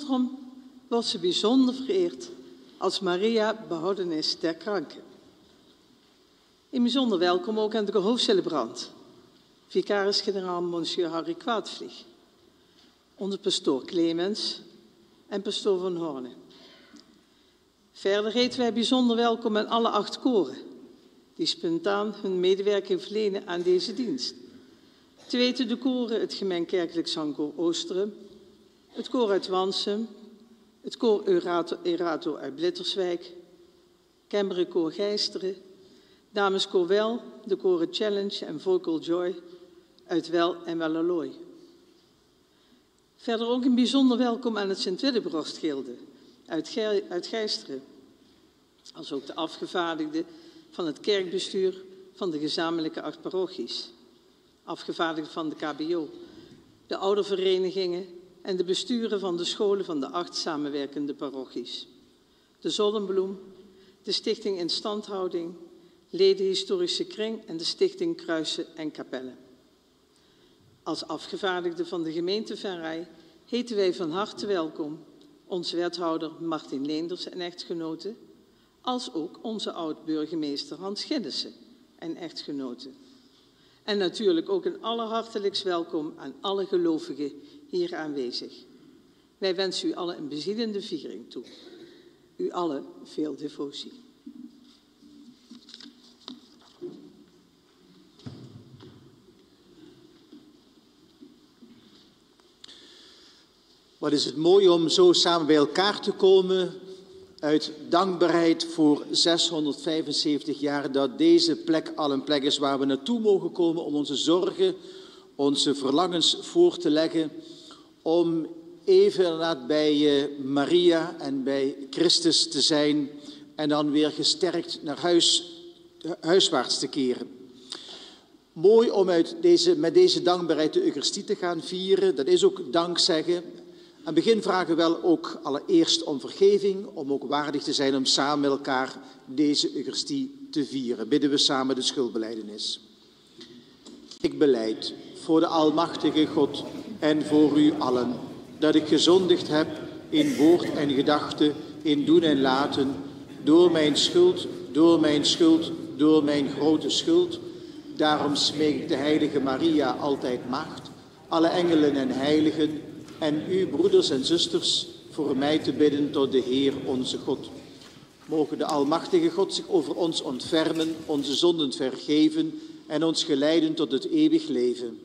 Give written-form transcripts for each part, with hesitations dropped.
klooster wordt ze bijzonder vereerd als Maria behoudenis der kranken. Een bijzonder welkom ook aan de hoofdcelebrant, vicaris-generaal Monsieur Harry Kwaadvlieg, onze pastoor Clemens en pastoor Van Horne. Verder heten wij bijzonder welkom aan alle 8 koren die spontaan hun medewerking verlenen aan deze dienst. Te weten de koren het Gemeen Kerkelijk Zangkoor Oosteren, het koor uit Wansum, het koor Erato uit Blitterswijk, Kemmerenkoor Geisteren, Dameskoor Wel, de koren Challenge en Vocal Joy uit Wel en Wellerlooy. Verder ook een bijzonder welkom aan het Sint-Willebrorstgilde uit Geisteren, als ook de afgevaardigden van het kerkbestuur van de gezamenlijke 8 parochies, afgevaardigden van de KBO, de ouderverenigingen en de besturen van de scholen van de 8 samenwerkende parochies, de Zonnebloem, de Stichting Instandhouding, Ledenhistorische Kring en de Stichting Kruisen en Kapellen. Als afgevaardigde van de gemeente Venray heten wij van harte welkom onze wethouder Martin Leenders en echtgenoten, als ook onze oud-burgemeester Hans Ginnissen en echtgenoten. En natuurlijk ook een allerhartelijkst welkom aan alle gelovigen hier aanwezig. Wij wensen u allen een bezielende viering toe. U allen veel devotie. Wat is het mooi om zo samen bij elkaar te komen uit dankbaarheid voor 675 jaar dat deze plek al een plek is waar we naartoe mogen komen om onze zorgen, onze verlangens voor te leggen, om even inderdaad bij Maria en bij Christus te zijn en dan weer gesterkt naar huiswaarts te keren. Mooi om met deze dankbaarheid de Eucharistie te gaan vieren, dat is ook dankzeggen. Aan het begin vragen we wel ook allereerst om vergeving, om ook waardig te zijn om samen met elkaar deze Eucharistie te vieren. Bidden we samen de schuldbelijdenis. Ik belijd voor de Almachtige God en voor u allen, dat ik gezondigd heb in woord en gedachte, in doen en laten, door mijn schuld, door mijn grote schuld. Daarom smeek ik de heilige Maria, altijd maagd, alle engelen en heiligen, en u, broeders en zusters, voor mij te bidden tot de Heer onze God. Mogen de Almachtige God zich over ons ontfermen, onze zonden vergeven en ons geleiden tot het eeuwig leven.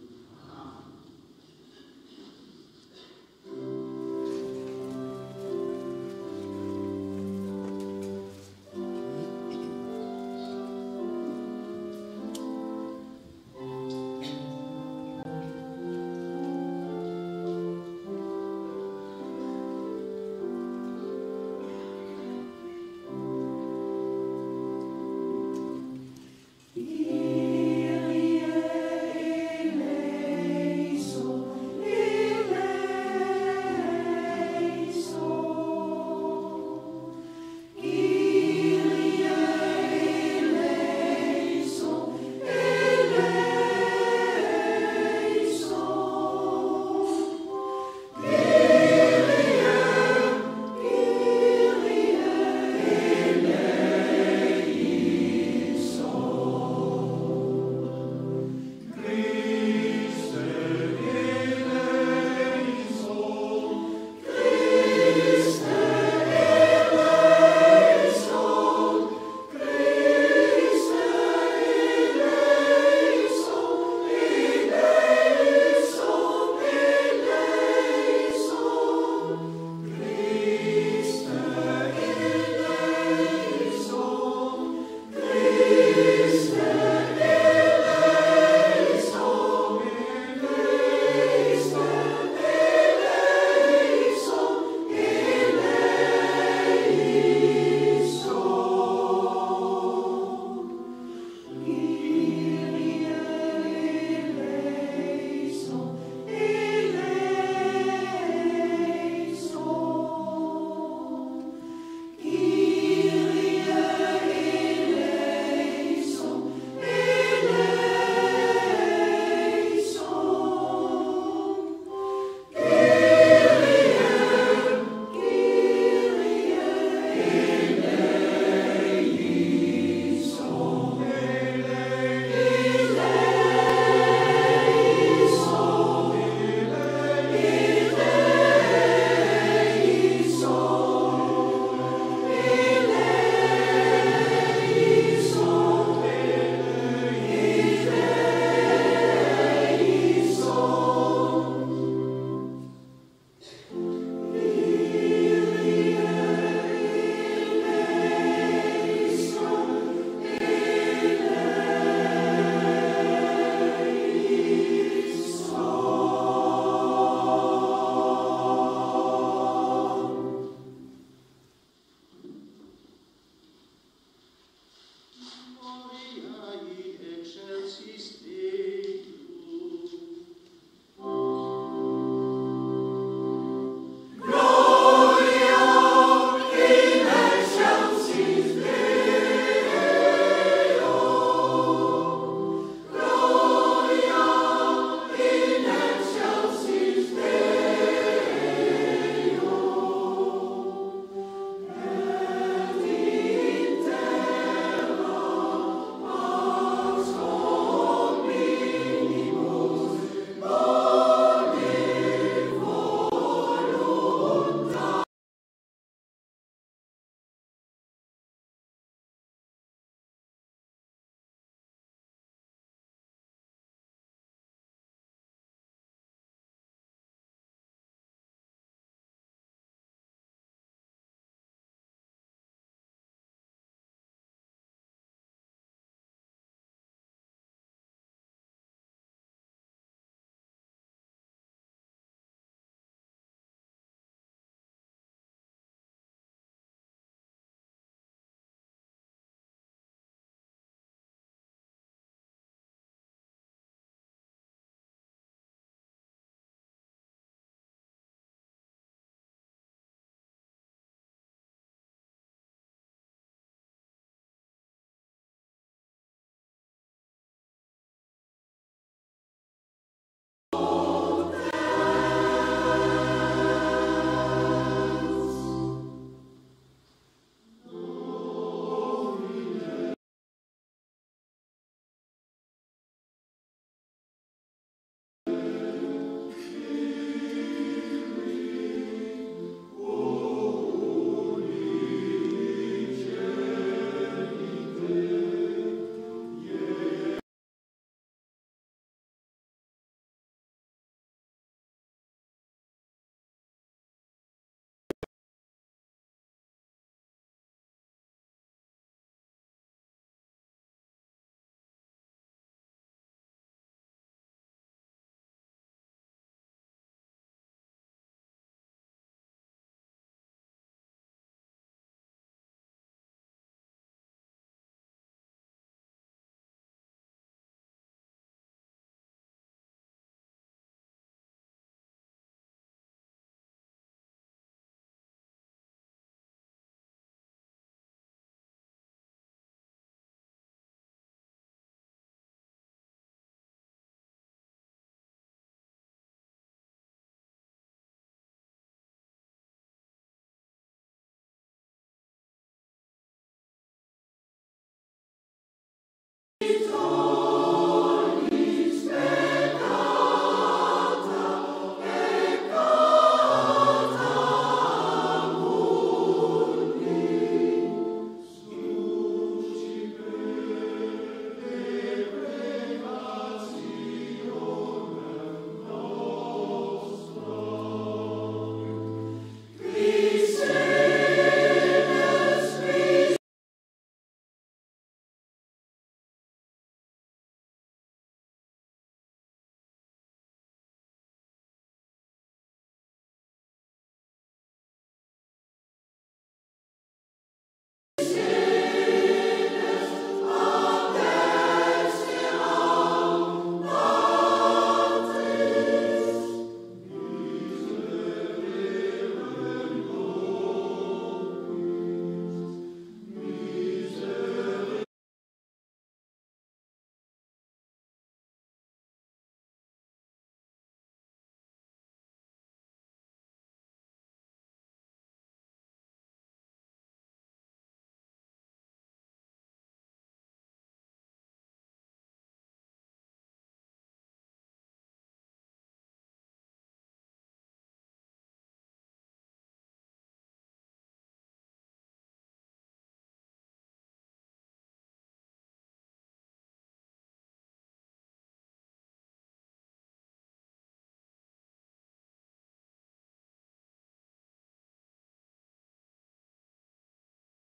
Kyrie eleison.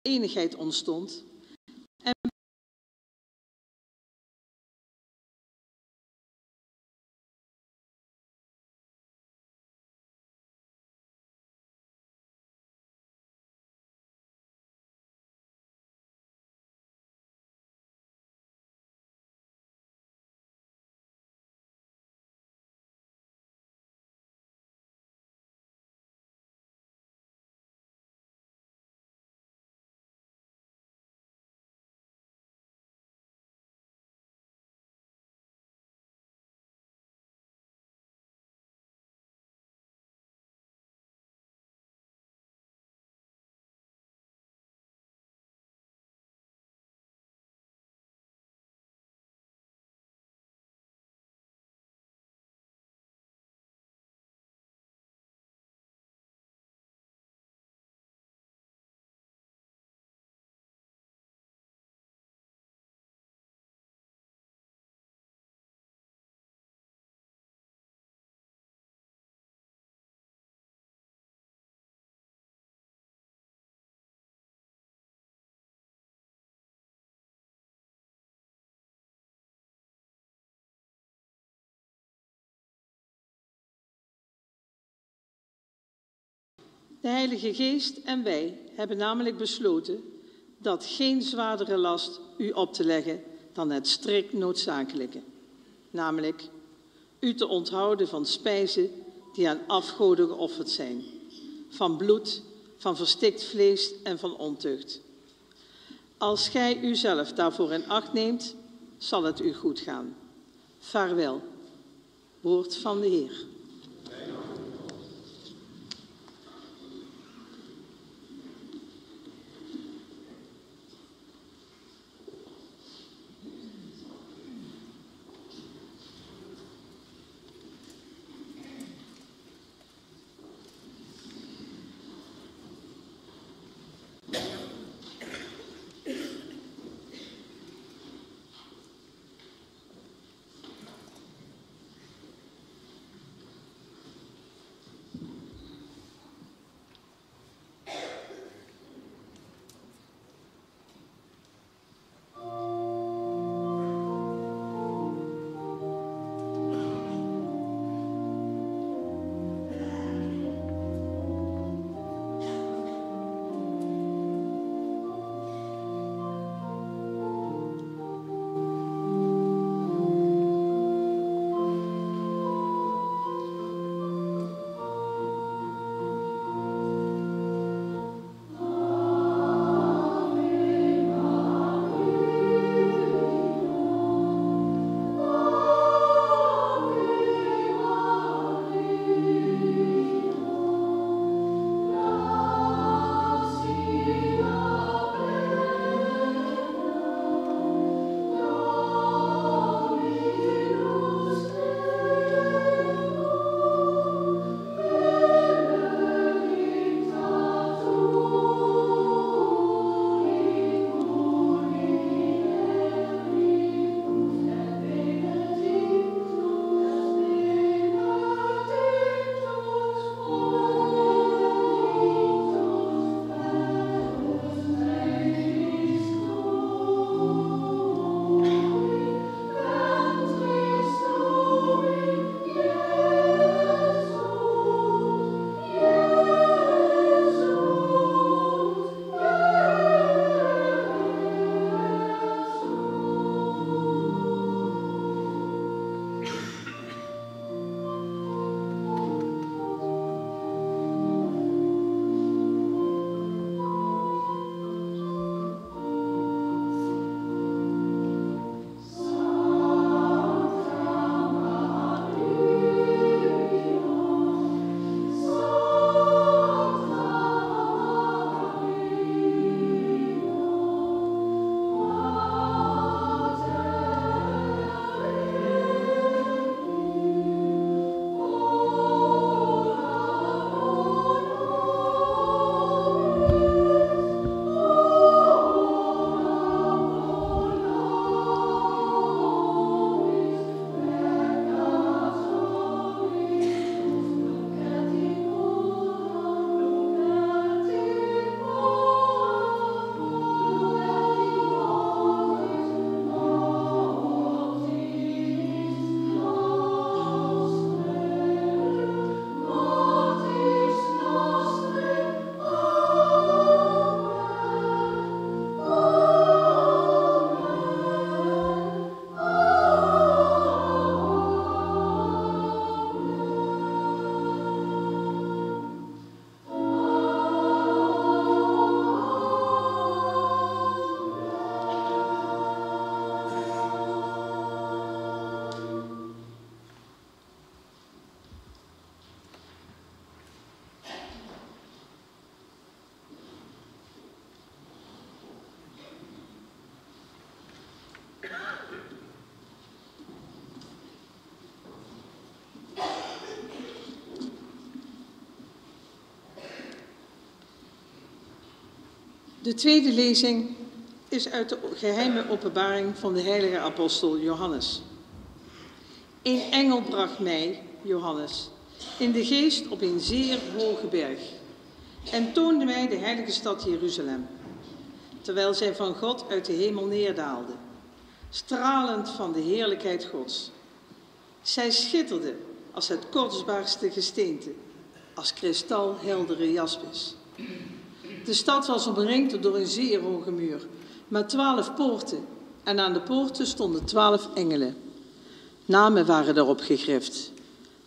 Enigheid ontstond. En de Heilige Geest en wij hebben namelijk besloten dat geen zwaardere last u op te leggen dan het strikt noodzakelijke. Namelijk u te onthouden van spijzen die aan afgoden geofferd zijn, van bloed, van verstikt vlees en van ontucht. Als gij uzelf daarvoor in acht neemt, zal het u goed gaan. Vaarwel, woord van de Heer. De tweede lezing is uit de geheime openbaring van de heilige apostel Johannes. Een engel bracht mij, Johannes, in de geest op een zeer hoge berg en toonde mij de heilige stad Jeruzalem, terwijl zij van God uit de hemel neerdaalde, stralend van de heerlijkheid Gods. Zij schitterde als het kostbaarste gesteente, als kristalheldere jaspis. De stad was omringd door een zeer hoge muur, met 12 poorten, en aan de poorten stonden 12 engelen. Namen waren daarop gegrift,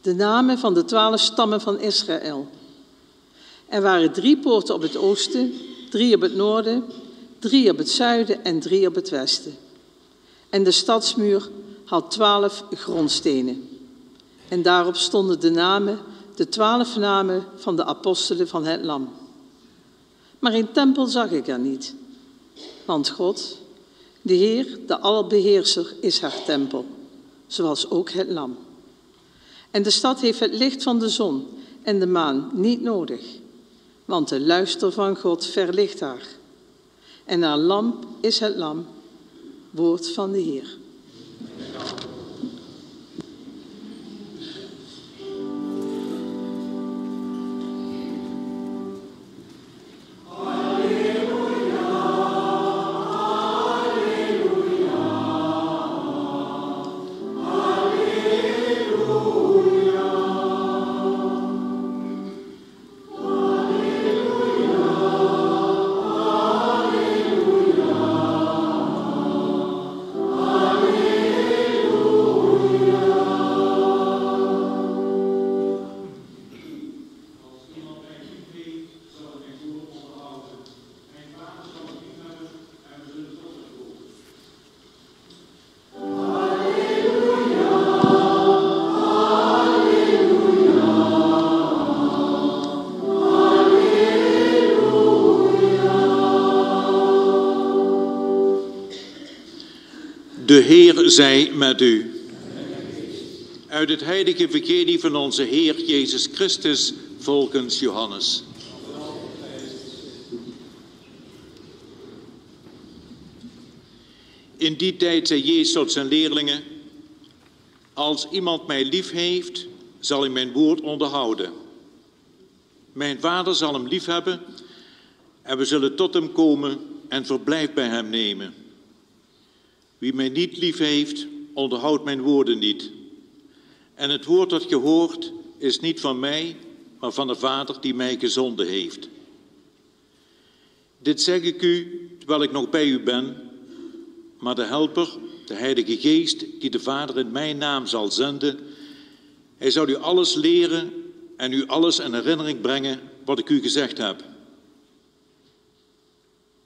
de namen van de 12 stammen van Israël. Er waren 3 poorten op het oosten, 3 op het noorden, 3 op het zuiden en 3 op het westen. En de stadsmuur had 12 grondstenen. En daarop stonden de 12 namen van de apostelen van het Lam. Maar een tempel zag ik er niet. Want God, de Heer, de Albeheerser, is haar tempel, zoals ook het Lam. En de stad heeft het licht van de zon en de maan niet nodig, want de luister van God verlicht haar. En haar lamp is het Lam, woord van de Heer. De Heer zij met u. Uit het heilige evangelie van onze Heer Jezus Christus volgens Johannes. In die tijd zei Jezus tot zijn leerlingen: als iemand mij lief heeft, zal hij mijn woord onderhouden. Mijn Vader zal hem lief hebben en we zullen tot hem komen en verblijf bij hem nemen. Wie mij niet lief heeft, onderhoudt mijn woorden niet. En het woord dat je hoort is niet van mij, maar van de Vader die mij gezonden heeft. Dit zeg ik u terwijl ik nog bij u ben, maar de Helper, de Heilige Geest, die de Vader in mijn naam zal zenden, hij zal u alles leren en u alles in herinnering brengen wat ik u gezegd heb.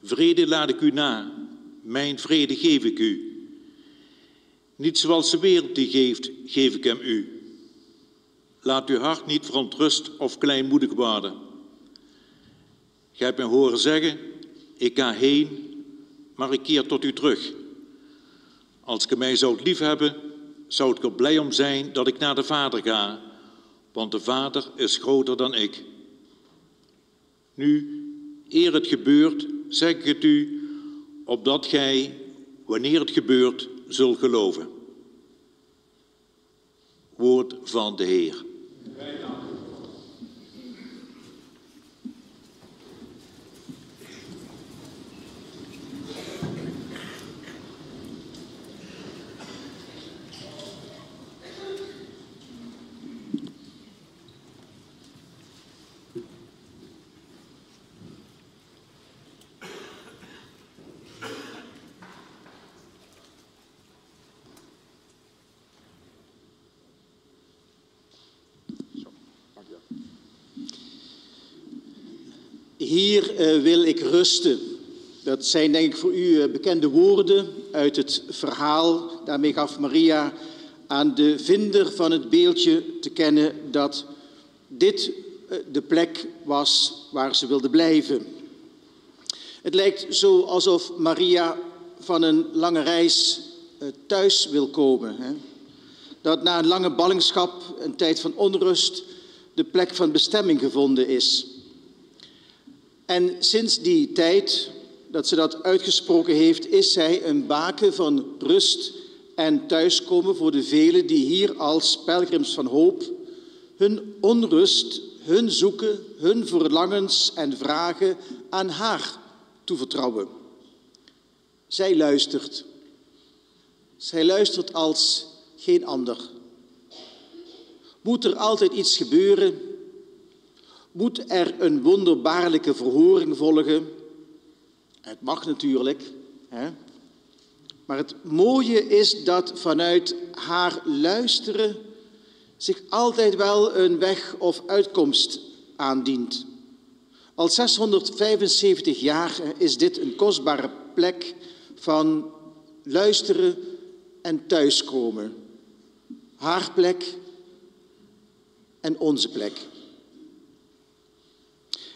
Vrede laat ik u na, mijn vrede geef ik u. Niet zoals de wereld die geeft, geef ik hem u. Laat uw hart niet verontrust of kleinmoedig worden. Gij hebt mij horen zeggen, ik ga heen, maar ik keer tot u terug. Als ge mij zoudt liefhebben, zou ik er blij om zijn dat ik naar de Vader ga, want de Vader is groter dan ik. Nu, eer het gebeurt, zeg ik het u, opdat gij, wanneer het gebeurt, zult geloven. Woord van de Heer. Hier wil ik rusten. Dat zijn denk ik voor u bekende woorden uit het verhaal. Daarmee gaf Maria aan de vinder van het beeldje te kennen dat dit de plek was waar ze wilde blijven. Het lijkt zo alsof Maria van een lange reis thuis wil komen. Hè? Dat na een lange ballingschap, een tijd van onrust, de plek van bestemming gevonden is. En sinds die tijd, dat ze dat uitgesproken heeft, is zij een baken van rust en thuiskomen voor de velen die hier als pelgrims van hoop hun onrust, hun zoeken, hun verlangens en vragen aan haar toevertrouwen. Zij luistert. Zij luistert als geen ander. Moet er altijd iets gebeuren? Moet er een wonderbaarlijke verhoring volgen? Het mag natuurlijk, hè? Maar het mooie is dat vanuit haar luisteren zich altijd wel een weg of uitkomst aandient. Al 675 jaar is dit een kostbare plek van luisteren en thuiskomen. Haar plek en onze plek.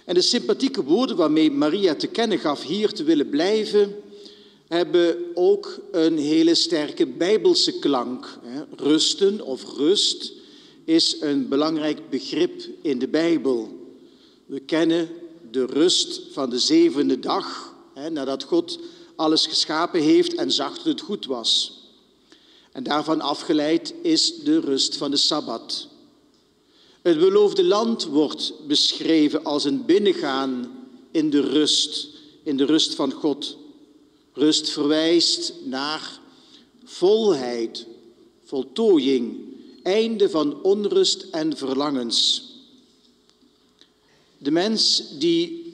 En de sympathieke woorden waarmee Maria te kennen gaf hier te willen blijven, hebben ook een hele sterke bijbelse klank. Rusten of rust is een belangrijk begrip in de Bijbel. We kennen de rust van de zevende dag, nadat God alles geschapen heeft en zag dat het goed was. En daarvan afgeleid is de rust van de Sabbat. Het beloofde land wordt beschreven als een binnengaan in de rust van God. Rust verwijst naar volheid, voltooiing, einde van onrust en verlangens. De mens die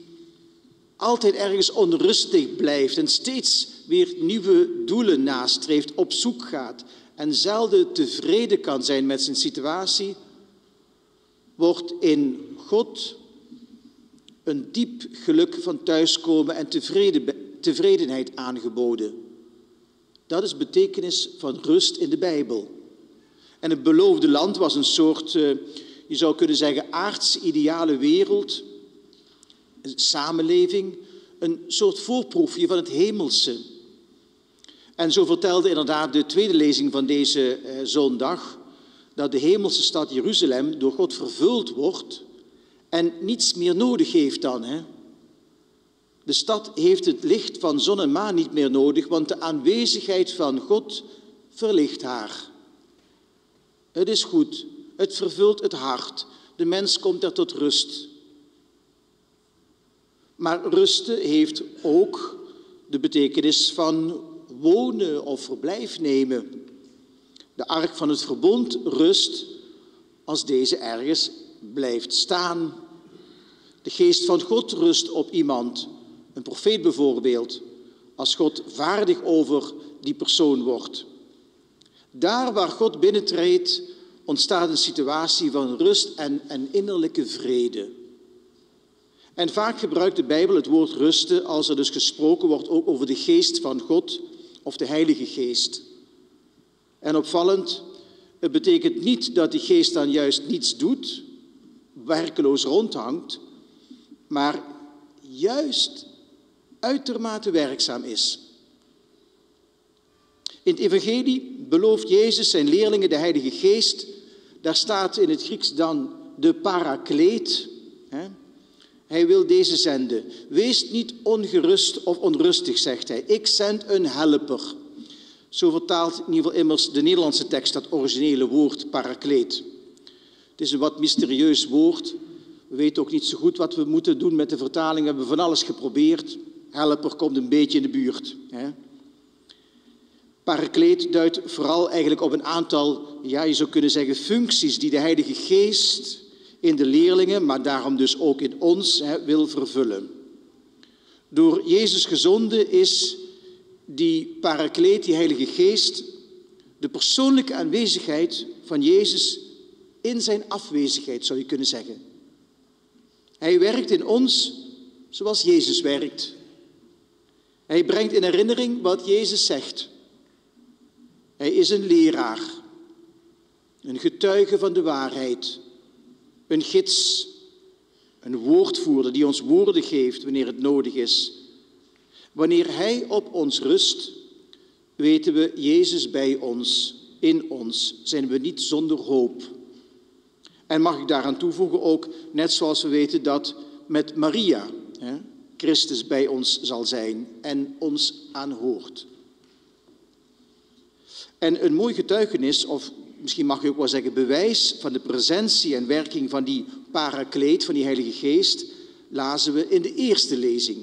altijd ergens onrustig blijft en steeds weer nieuwe doelen nastreeft, op zoek gaat en zelden tevreden kan zijn met zijn situatie, wordt in God een diep geluk van thuiskomen en tevredenheid aangeboden. Dat is de betekenis van rust in de Bijbel. En het beloofde land was een soort, je zou kunnen zeggen, aards-ideale wereld, een samenleving, een soort voorproefje van het hemelse. En zo vertelde inderdaad de tweede lezing van deze zondag, dat de hemelse stad Jeruzalem door God vervuld wordt en niets meer nodig heeft dan. De stad heeft het licht van zon en maan niet meer nodig, want de aanwezigheid van God verlicht haar. Het is goed, het vervult het hart, de mens komt er tot rust. Maar rusten heeft ook de betekenis van wonen of verblijf nemen. De ark van het verbond rust als deze ergens blijft staan. De geest van God rust op iemand, een profeet bijvoorbeeld, als God vaardig over die persoon wordt. Daar waar God binnentreedt, ontstaat een situatie van rust en innerlijke vrede. En vaak gebruikt de Bijbel het woord rusten als er dus gesproken wordt ook over de geest van God of de Heilige Geest. En opvallend, het betekent niet dat die geest dan juist niets doet, werkeloos rondhangt, maar juist uitermate werkzaam is. In het evangelie belooft Jezus zijn leerlingen de Heilige Geest. Daar staat in het Grieks dan de parakleet. Hij wil deze zenden. Wees niet ongerust of onrustig, zegt hij. Ik zend een helper. Zo vertaalt in ieder geval immers de Nederlandse tekst dat originele woord parakleet. Het is een wat mysterieus woord. We weten ook niet zo goed wat we moeten doen met de vertaling. We hebben van alles geprobeerd. Helper komt een beetje in de buurt. Parakleet duidt vooral eigenlijk op een aantal, je zou kunnen zeggen, functies die de Heilige Geest in de leerlingen, maar daarom dus ook in ons, wil vervullen. Door Jezus gezonden is die parakleet, die Heilige Geest, de persoonlijke aanwezigheid van Jezus in zijn afwezigheid, zou je kunnen zeggen. Hij werkt in ons zoals Jezus werkt. Hij brengt in herinnering wat Jezus zegt. Hij is een leraar, een getuige van de waarheid, een gids, een woordvoerder die ons woorden geeft wanneer het nodig is. Wanneer Hij op ons rust, weten we Jezus bij ons, in ons, zijn we niet zonder hoop. En mag ik daaraan toevoegen ook, net zoals we weten dat met Maria, Christus bij ons zal zijn en ons aanhoort. En een mooi getuigenis, of misschien mag je ook wel zeggen bewijs van de presentie en werking van die Parakleet, van die Heilige Geest, lazen we in de eerste lezing.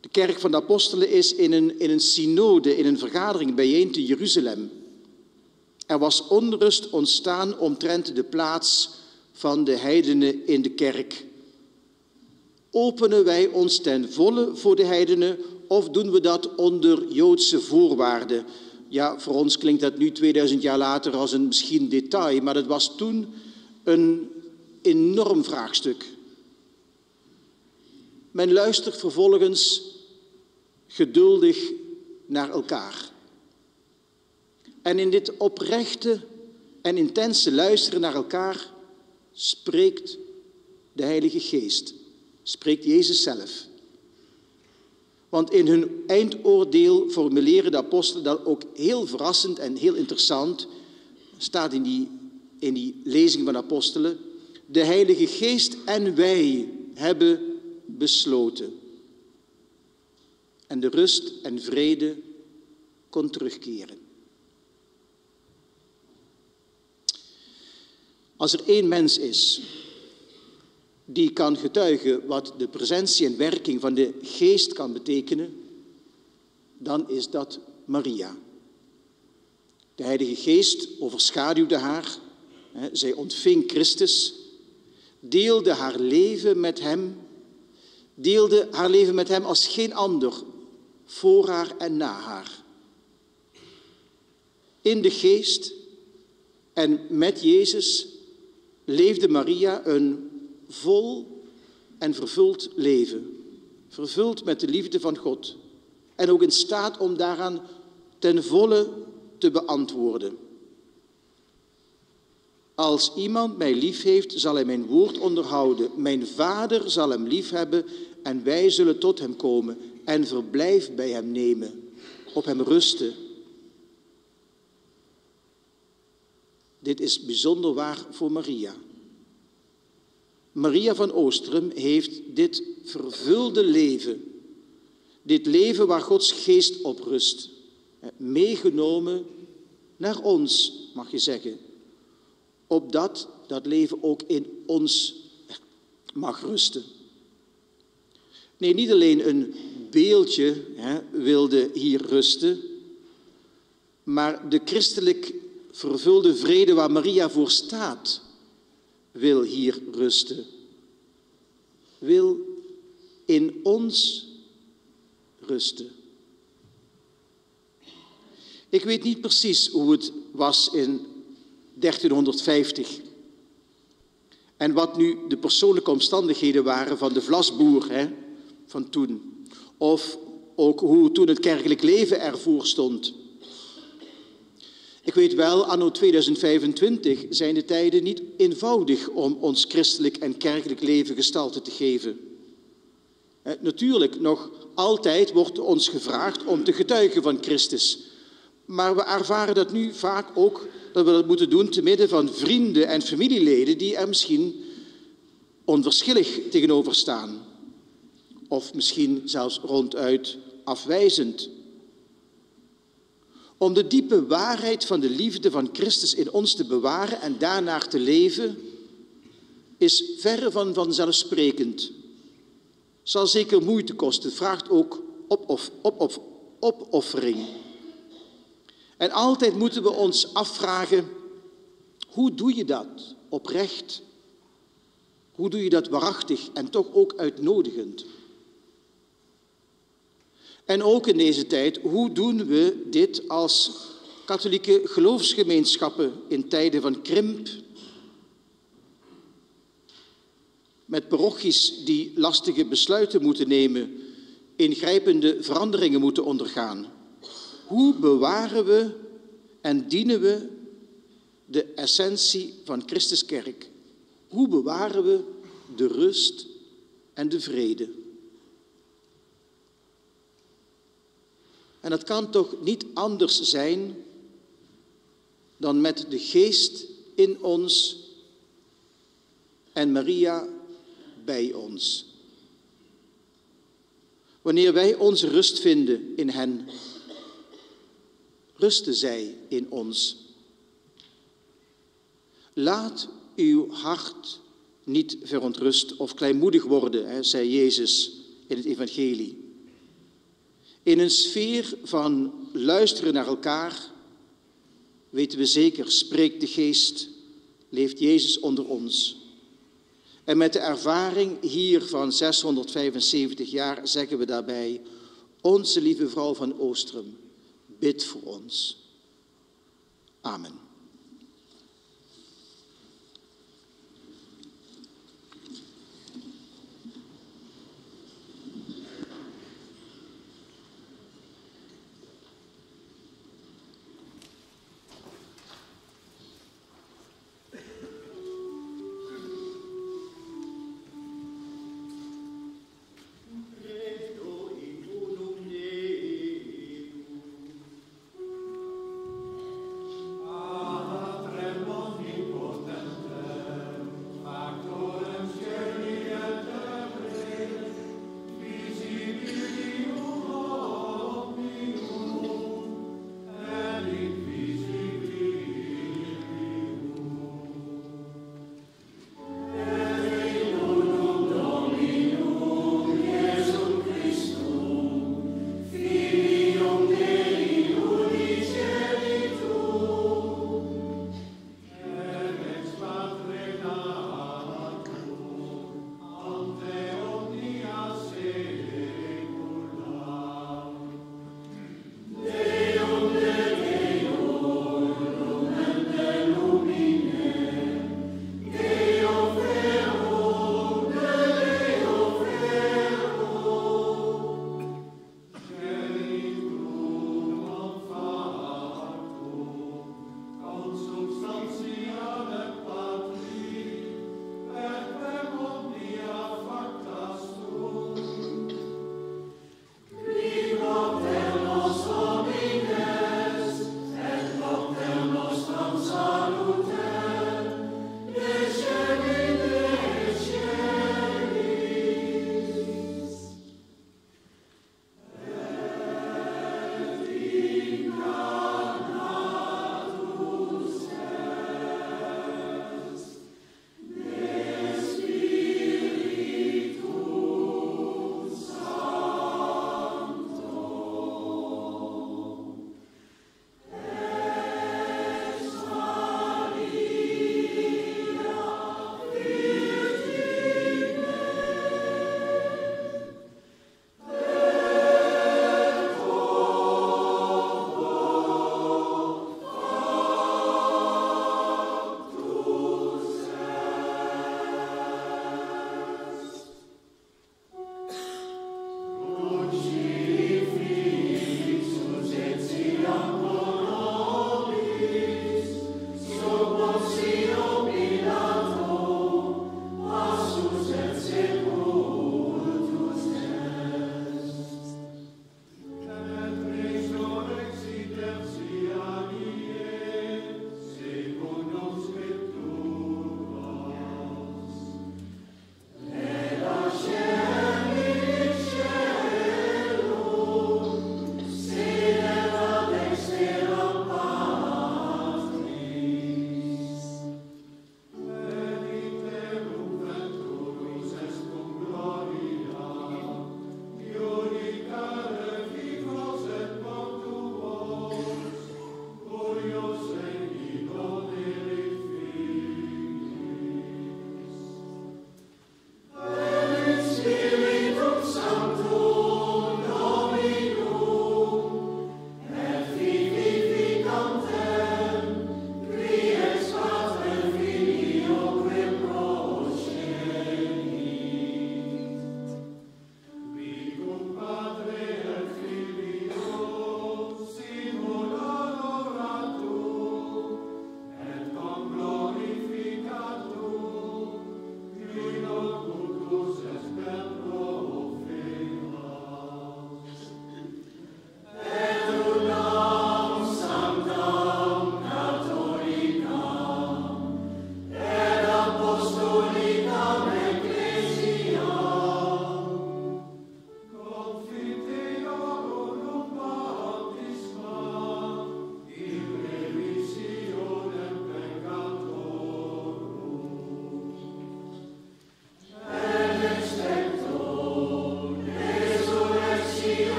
De kerk van de apostelen is in een synode, in een vergadering bijeen te Jeruzalem. Er was onrust ontstaan omtrent de plaats van de heidenen in de kerk. Openen wij ons ten volle voor de heidenen of doen we dat onder Joodse voorwaarden? Ja, voor ons klinkt dat nu 2000 jaar later als een misschien detail, maar dat was toen een enorm vraagstuk. Men luistert vervolgens geduldig naar elkaar. En in dit oprechte en intense luisteren naar elkaar spreekt de Heilige Geest, spreekt Jezus zelf. Want in hun eindoordeel formuleren de apostelen dat ook heel verrassend en heel interessant, staat in die lezing van de apostelen, de Heilige Geest en wij hebben besloten. En de rust en vrede kon terugkeren. Als er één mens is die kan getuigen wat de presentie en werking van de Geest kan betekenen, dan is dat Maria. De Heilige Geest overschaduwde haar, zij ontving Christus, deelde haar leven met hem, als geen ander, voor haar en na haar. In de Geest en met Jezus leefde Maria een vol en vervuld leven, vervuld met de liefde van God en ook in staat om daaraan ten volle te beantwoorden. Als iemand mij lief heeft, zal hij mijn woord onderhouden. Mijn Vader zal hem lief hebben en wij zullen tot hem komen en verblijf bij hem nemen, op hem rusten. Dit is bijzonder waar voor Maria. Maria van Oostrum heeft dit vervulde leven, dit leven waar Gods Geest op rust, meegenomen naar ons, mag je zeggen, opdat dat leven ook in ons mag rusten. Nee, niet alleen een beeldje wilde hier rusten, maar de christelijk vervulde vrede waar Maria voor staat, wil hier rusten. Wil in ons rusten. Ik weet niet precies hoe het was in 1350 en wat nu de persoonlijke omstandigheden waren van de vlasboer van toen. Of ook hoe toen het kerkelijk leven ervoor stond. Ik weet wel, anno 2025 zijn de tijden niet eenvoudig om ons christelijk en kerkelijk leven gestalte te geven. Natuurlijk, nog altijd wordt ons gevraagd om te getuigen van Christus. Maar we ervaren dat nu vaak ook, dat we dat moeten doen te midden van vrienden en familieleden die er misschien onverschillig tegenover staan. Of misschien zelfs ronduit afwijzend. Om de diepe waarheid van de liefde van Christus in ons te bewaren en daarnaar te leven, is verre van vanzelfsprekend. Zal zeker moeite kosten, vraagt ook opoffering. En altijd moeten we ons afvragen, hoe doe je dat oprecht? Hoe doe je dat waarachtig en toch ook uitnodigend? En ook in deze tijd, hoe doen we dit als katholieke geloofsgemeenschappen in tijden van krimp? Met parochies die lastige besluiten moeten nemen, ingrijpende veranderingen moeten ondergaan. Hoe bewaren we en dienen we de essentie van Christus Kerk? Hoe bewaren we de rust en de vrede? En dat kan toch niet anders zijn dan met de Geest in ons en Maria bij ons. Wanneer wij onze rust vinden in hen, rusten zij in ons. Laat uw hart niet verontrust of kleinmoedig worden, zei Jezus in het evangelie. In een sfeer van luisteren naar elkaar, weten we zeker, spreekt de Geest, leeft Jezus onder ons. En met de ervaring hier van 675 jaar zeggen we daarbij, onze lieve vrouw van Oostrum, bid voor ons. Amen. Amen.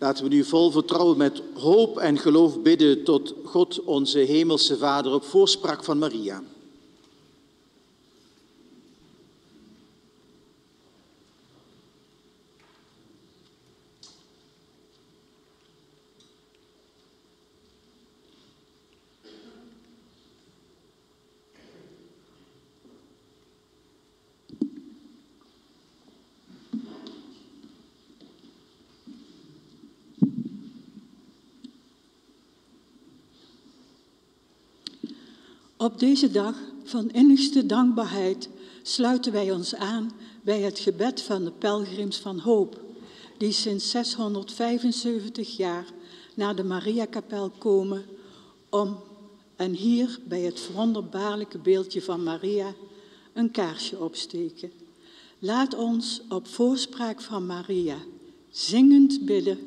Laten we nu vol vertrouwen met hoop en geloof bidden tot God, onze hemelse Vader, op voorspraak van Maria. Op deze dag van innigste dankbaarheid sluiten wij ons aan bij het gebed van de pelgrims van hoop, die sinds 675 jaar naar de Mariakapel komen en hier bij het wonderbaarlijke beeldje van Maria een kaarsje opsteken. Laat ons op voorspraak van Maria zingend bidden.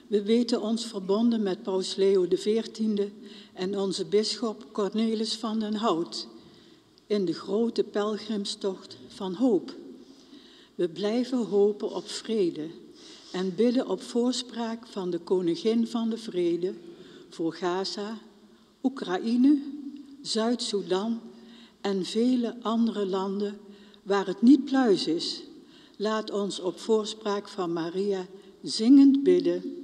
We weten ons verbonden met Paus Leo XIV en onze bisschop Cornelis van den Hout in de grote pelgrimstocht van hoop. We blijven hopen op vrede en bidden op voorspraak van de koningin van de vrede voor Gaza, Oekraïne, Zuid-Soedan en vele andere landen waar het niet pluis is. Laat ons op voorspraak van Maria zingend bidden.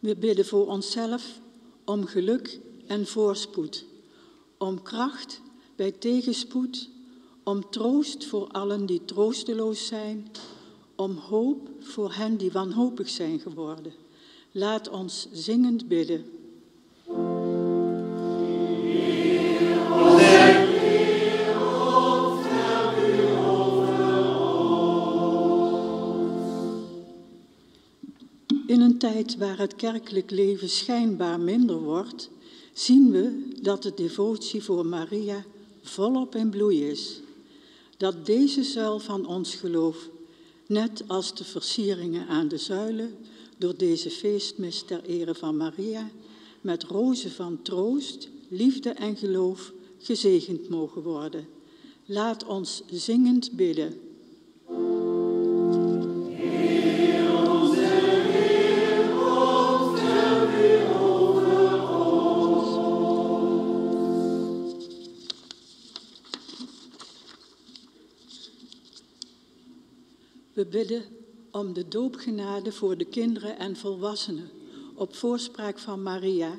We bidden voor onszelf om geluk en voorspoed, om kracht bij tegenspoed, om troost voor allen die troosteloos zijn, om hoop voor hen die wanhopig zijn geworden. Laat ons zingend bidden. In een tijd waar het kerkelijk leven schijnbaar minder wordt, zien we dat de devotie voor Maria volop in bloei is. Dat deze zuil van ons geloof, net als de versieringen aan de zuilen, door deze feestmis ter ere van Maria, met rozen van troost, liefde en geloof gezegend mogen worden. Laat ons zingend bidden. We bidden om de doopgenade voor de kinderen en volwassenen, op voorspraak van Maria,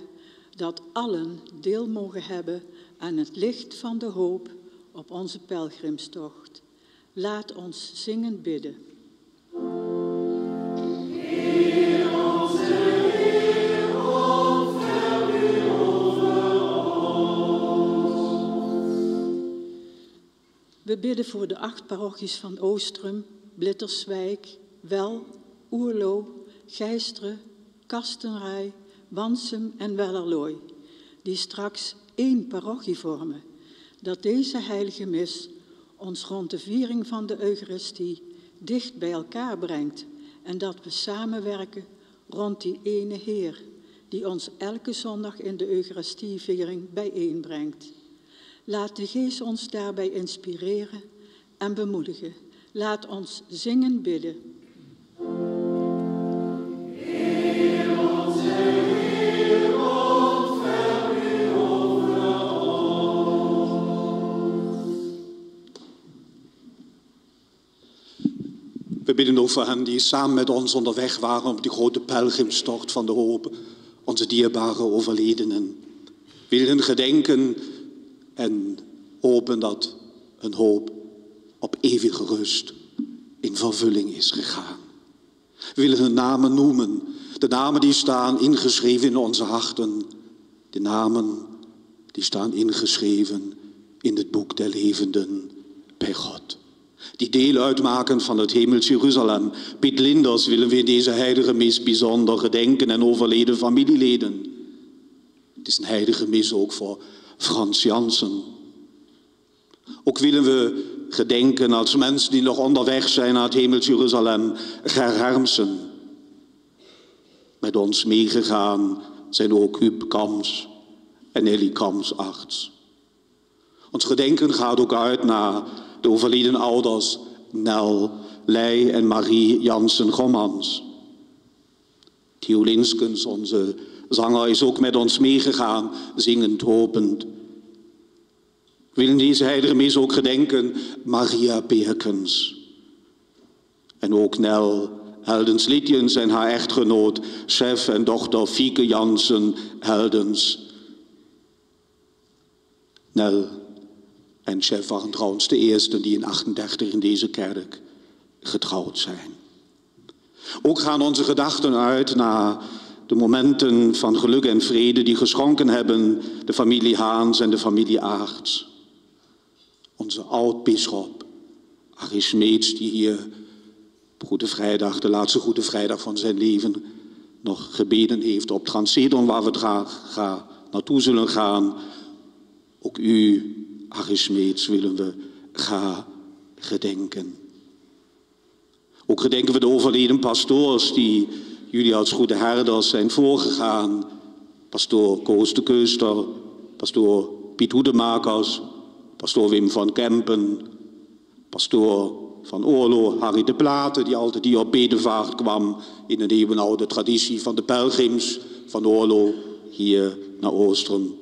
dat allen deel mogen hebben aan het licht van de hoop op onze pelgrimstocht. Laat ons zingend bidden. We bidden voor de 8 parochies van Oostrum, Blitterswijk, Well, Oerlo, Gijsteren, Kastenrij, Wansum en Wellerlooy, die straks 1 parochie vormen. Dat deze heilige mis ons rond de viering van de Eucharistie dicht bij elkaar brengt en dat we samenwerken rond die ene Heer, die ons elke zondag in de Eucharistieviering bijeenbrengt. Laat de Geest ons daarbij inspireren en bemoedigen. Laat ons zingen bidden. We bidden ook voor hen die samen met ons onderweg waren op die grote pelgrimstocht van de hoop, onze dierbare overledenen. We willen gedenken en hopen dat hun hoop op eeuwige rust in vervulling is gegaan. We willen hun namen noemen, de namen die staan ingeschreven in onze harten, de namen die staan ingeschreven in het boek der levenden bij God. Die deel uitmaken van het hemels Jeruzalem. Piet Linders willen we in deze heilige mis bijzonder gedenken en overleden familieleden. Het is een heilige mis ook voor Frans Jansen. Ook willen we gedenken als mensen die nog onderweg zijn naar het hemels Jeruzalem, Ger Hermsen. Met ons meegegaan zijn ook Huub Kams en Ellie Kams arts. Ons gedenken gaat ook uit naar de overleden ouders Nel Leij en Marie Jansen-Gommans. Theo Linskens, onze zanger, is ook met ons meegegaan, zingend, hopend. We willen deze heilige mis ook gedenken Maria Beerkens. En ook Nel Heldens Lidjens en haar echtgenoot, chef en dochter Fieke Jansen Heldens. Nel en chef waren trouwens de eersten die in 1938 in deze kerk getrouwd zijn. Ook gaan onze gedachten uit naar de momenten van geluk en vrede die geschonken hebben de familie Haans en de familie Aarts. Onze oud-bisschop Arie Smeets, die hier op Goede Vrijdag, de laatste Goede Vrijdag van zijn leven, nog gebeden heeft op Transedon, waar we graag naartoe zullen gaan. Ook u, Arie Smeets, willen we graag gedenken. Ook gedenken we de overleden pastoors die jullie als goede herders zijn voorgegaan. Pastoor Koos de Keuster, pastoor Piet Hoedemakers, pastoor Wim van Kempen, pastoor van Oorlo, Harry de Platen, die altijd hier op bedevaart kwam in een eeuwenoude traditie van de pelgrims van Oorlo hier naar Oostrum.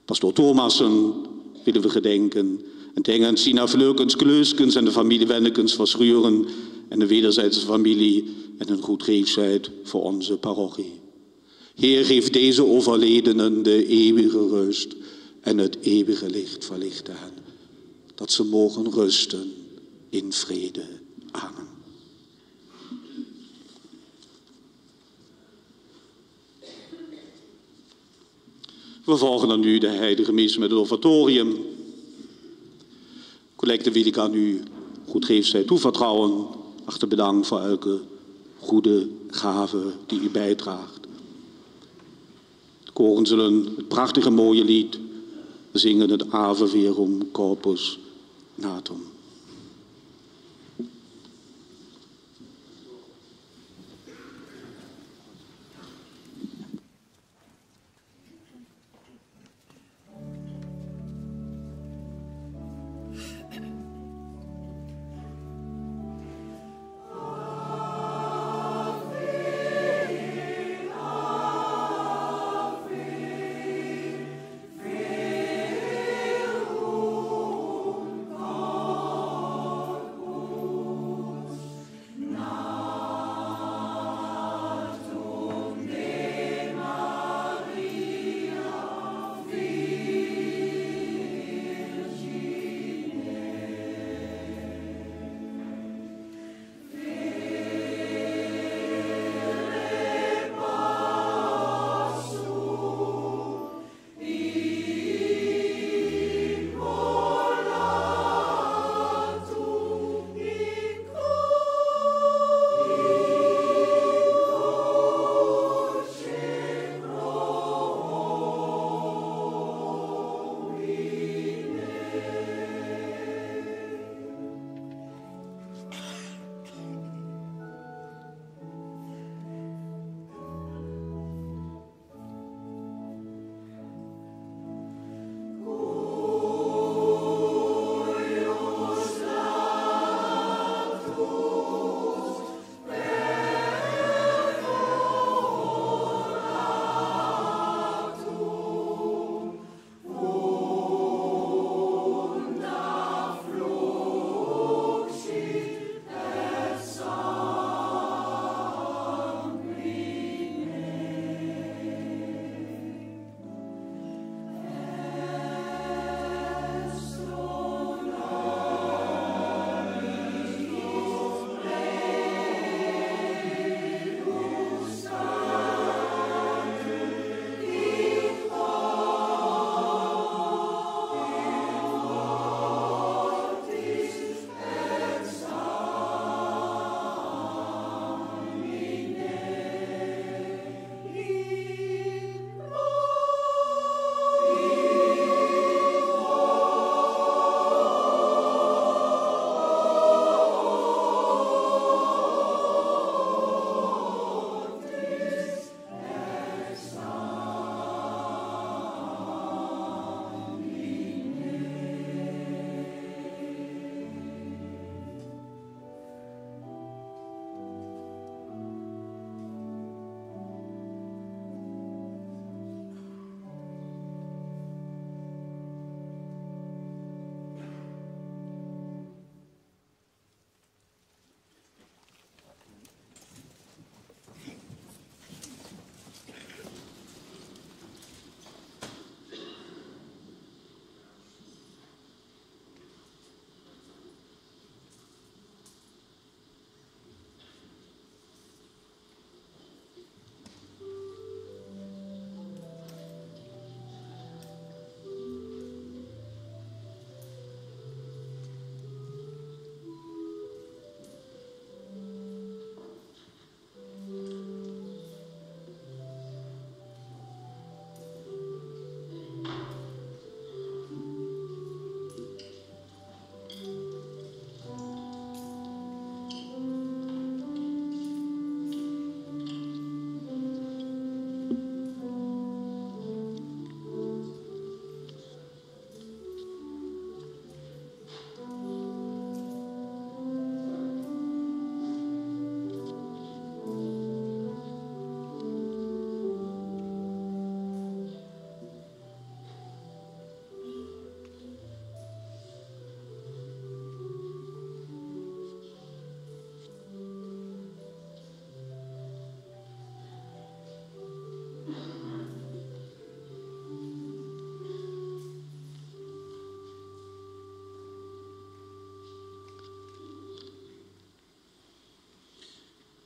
Pastoor Thomassen willen we gedenken. En denk aan Sina Vleukens, Kleuskens en de familie Wennekens van Schuren en de wederzijdse familie en een goedgeefsheid voor onze parochie. Heer, geef deze overledenen de eeuwige rust en het eeuwige licht verlichten hen, dat ze mogen rusten in vrede. Amen. We volgen dan nu de heilige mis met het offertorium. Collecte wil ik aan u goedgeefsheid toevertrouwen, achter bedankt voor elke goede gave die u bijdraagt. De koren zullen het prachtige mooie lied zingen, het Ave Verum Corpus Natum. Oh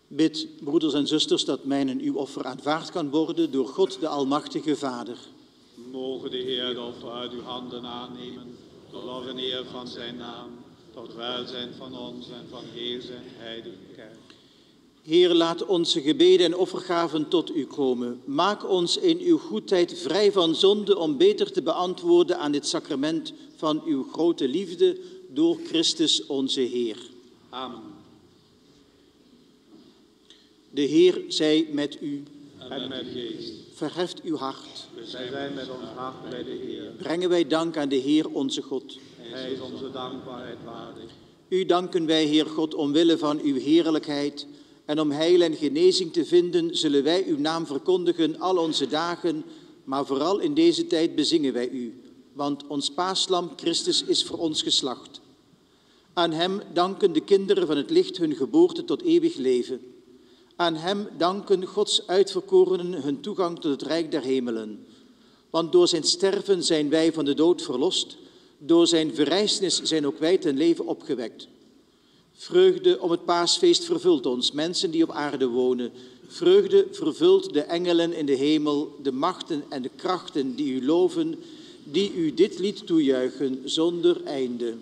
Bid, broeders en zusters, dat mijn en uw offer aanvaard kan worden door God de Almachtige Vader. Mogen de Heer het offer uit uw handen aannemen, tot lof en eer van zijn naam, tot welzijn van ons en van heel zijn heilige kerk. Heer, laat onze gebeden en offergaven tot u komen. Maak ons in uw goedheid vrij van zonde om beter te beantwoorden aan dit sacrament van uw grote liefde door Christus onze Heer. Amen. De Heer zij met u. En met geest. Verheft uw hart. Wij zijn met ons hart bij de Heer. Brengen wij dank aan de Heer onze God. Hij is onze dankbaarheid waardig. U danken wij, Heer God, omwille van uw heerlijkheid. En om heil en genezing te vinden, zullen wij uw naam verkondigen al onze dagen. Maar vooral in deze tijd bezingen wij u. Want ons paaslam Christus is voor ons geslacht. Aan hem danken de kinderen van het licht hun geboorte tot eeuwig leven. Aan hem danken Gods uitverkorenen hun toegang tot het rijk der hemelen. Want door zijn sterven zijn wij van de dood verlost. Door zijn verrijzenis zijn ook wij ten leven opgewekt. Vreugde om het paasfeest vervult ons, mensen die op aarde wonen. Vreugde vervult de engelen in de hemel, de machten en de krachten die u loven, die u dit lied toejuichen zonder einde.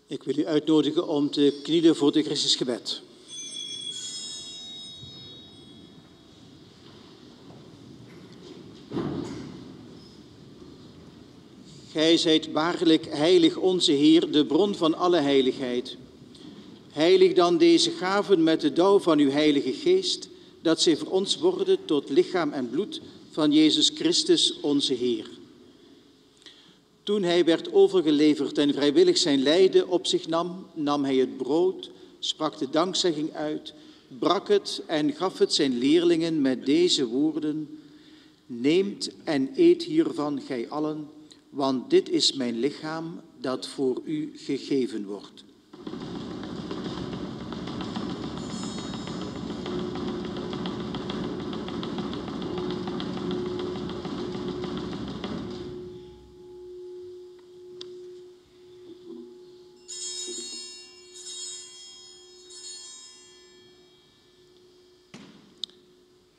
Ik wil u uitnodigen om te knielen voor het Christusgebed. Gij zijt waarlijk heilig onze Heer, de bron van alle heiligheid. Heilig dan deze gaven met de dauw van uw heilige geest, dat zij voor ons worden tot lichaam en bloed van Jezus Christus onze Heer. Toen hij werd overgeleverd en vrijwillig zijn lijden op zich nam, nam hij het brood, sprak de dankzegging uit, brak het en gaf het zijn leerlingen met deze woorden: Neemt en eet hiervan, gij allen, want dit is mijn lichaam dat voor u gegeven wordt.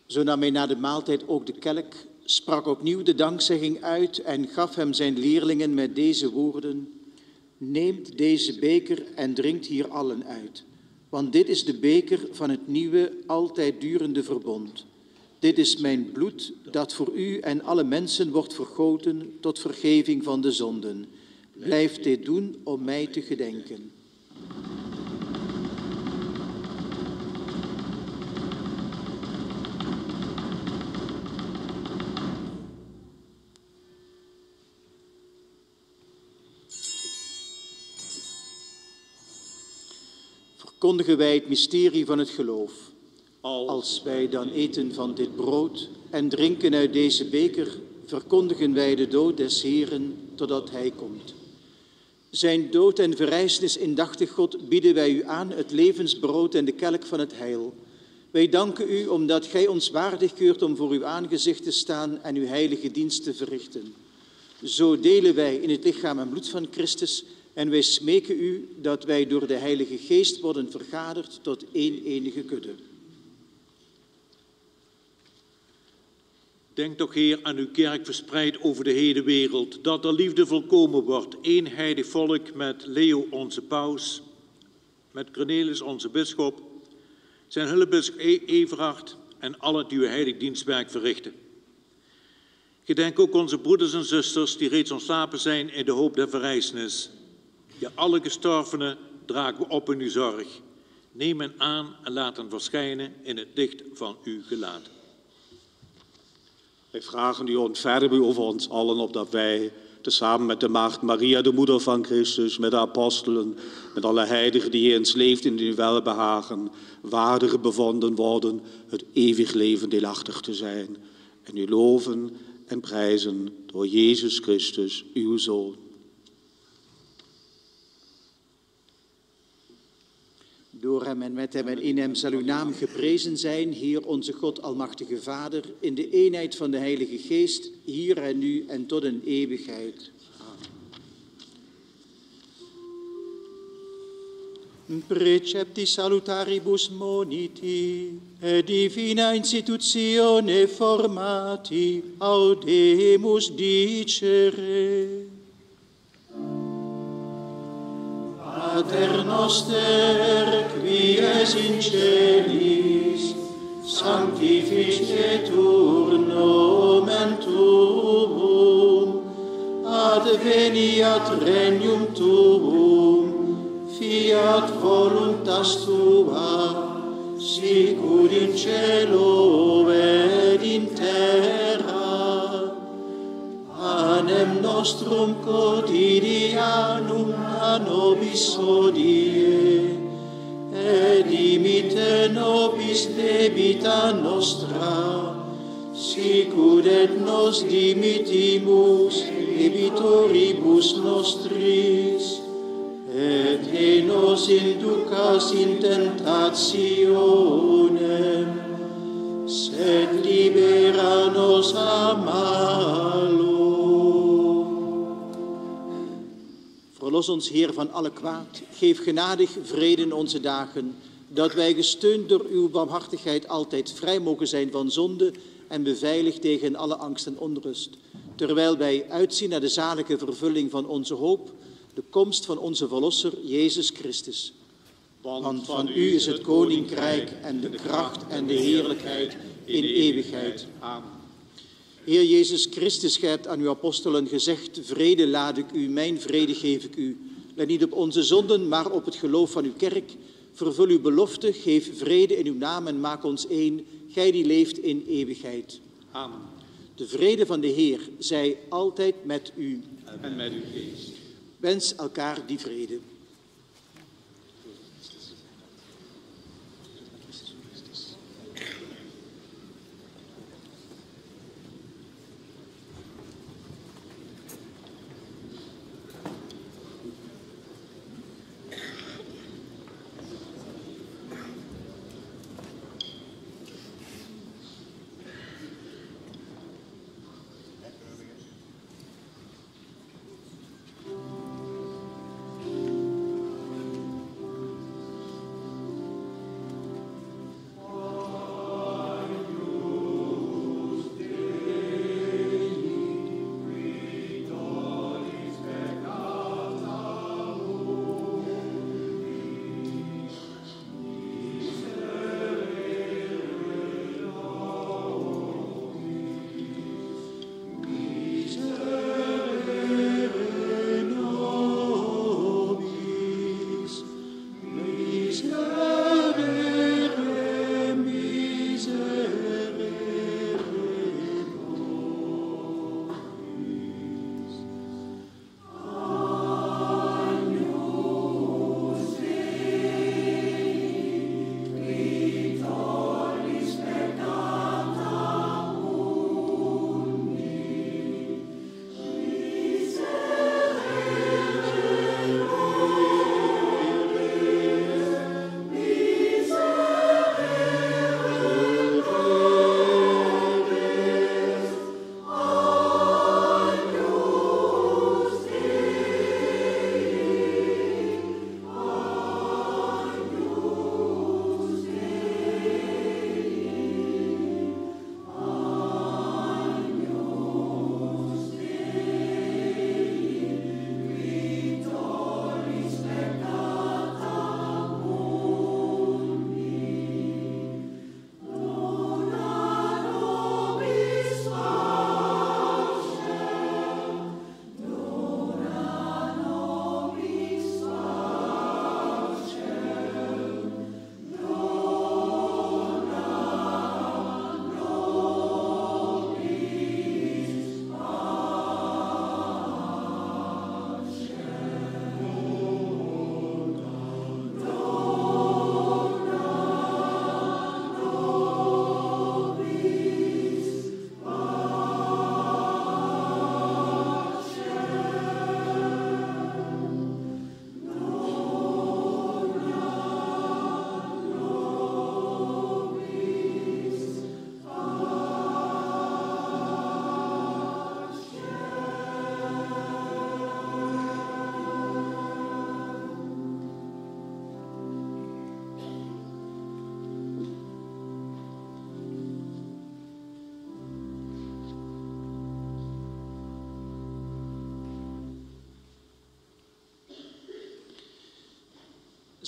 Zo nam hij na de maaltijd ook de kelk, sprak opnieuw de dankzegging uit en gaf hem zijn leerlingen met deze woorden: Neemt deze beker en drinkt hier allen uit, want dit is de beker van het nieuwe, altijd durende verbond. Dit is mijn bloed dat voor u en alle mensen wordt vergoten tot vergeving van de zonden. Blijf dit doen om mij te gedenken. Kondigen wij het mysterie van het geloof. Als wij dan eten van dit brood en drinken uit deze beker, verkondigen wij de dood des Heeren totdat hij komt. Zijn dood en verrijzenis indachtig God bieden wij u aan het levensbrood en de kelk van het heil. Wij danken u omdat gij ons waardig keurt om voor uw aangezicht te staan en uw heilige dienst te verrichten. Zo delen wij in het lichaam en bloed van Christus. En wij smeken u dat wij door de Heilige Geest worden vergaderd tot één enige kudde. Denk toch, Heer, aan uw kerk verspreid over de hele wereld, dat de liefde volkomen wordt. Eén heilig volk met Leo, onze paus, met Cornelis, onze bisschop, zijn hulpbisschop Everhard en allen die uw heilig dienstwerk verrichten. Gedenk ook onze broeders en zusters die reeds ontslapen zijn in de hoop der verrijzenis. Ja, alle gestorvenen dragen we op in uw zorg. Neem hen aan en laat hen verschijnen in het licht van uw gelaat. Wij vragen u ontferm over ons allen, opdat wij, tezamen met de Maagd Maria, de moeder van Christus, met de apostelen, met alle heiligen die eens leeft in uw welbehagen, waardig bevonden worden het eeuwig leven deelachtig te zijn. En u loven en prijzen door Jezus Christus, uw Zoon. Door hem en met hem en in hem zal uw naam geprezen zijn, Heer onze God, almachtige Vader, in de eenheid van de Heilige Geest, hier en nu en tot een eeuwigheid. Amen. Precepti salutaribus moniti, et divina institutione formati, audemus dicere. Pater noster, qui es in celis, sanctificetur nomen tuum, adveniat regnum tuum, fiat voluntas tua, sicut in cielo et in terra. Panem nostrum quotidianum a nobis hodie, et dimitte nobis debita nostra, sicut et nos dimittimus debitoribus nostris, et ne nos inducas in tentationem, sed libera nos a malo. Verlos ons, Heer, van alle kwaad. Geef genadig vrede in onze dagen, dat wij gesteund door uw barmhartigheid altijd vrij mogen zijn van zonde en beveiligd tegen alle angst en onrust. Terwijl wij uitzien naar de zalige vervulling van onze hoop, de komst van onze Verlosser Jezus Christus. Want van u is het koninkrijk en de kracht en de heerlijkheid in eeuwigheid. Amen. Heer Jezus Christus, gij hebt aan uw apostelen gezegd, vrede laat ik u, mijn vrede geef ik u. Let niet op onze zonden, maar op het geloof van uw kerk. Vervul uw belofte, geef vrede in uw naam en maak ons één, gij die leeft in eeuwigheid. Amen. De vrede van de Heer zij altijd met u. En met uw geest. Wens elkaar die vrede.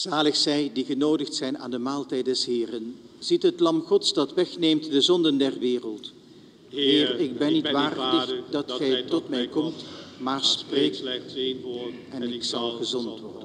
Zalig zij die genodigd zijn aan de maaltijd des Heeren. Ziet het lam Gods dat wegneemt de zonden der wereld. Heer, ik ben niet waardig dat gij tot mij komt, maar spreek slechts één woord en ik zal gezond worden.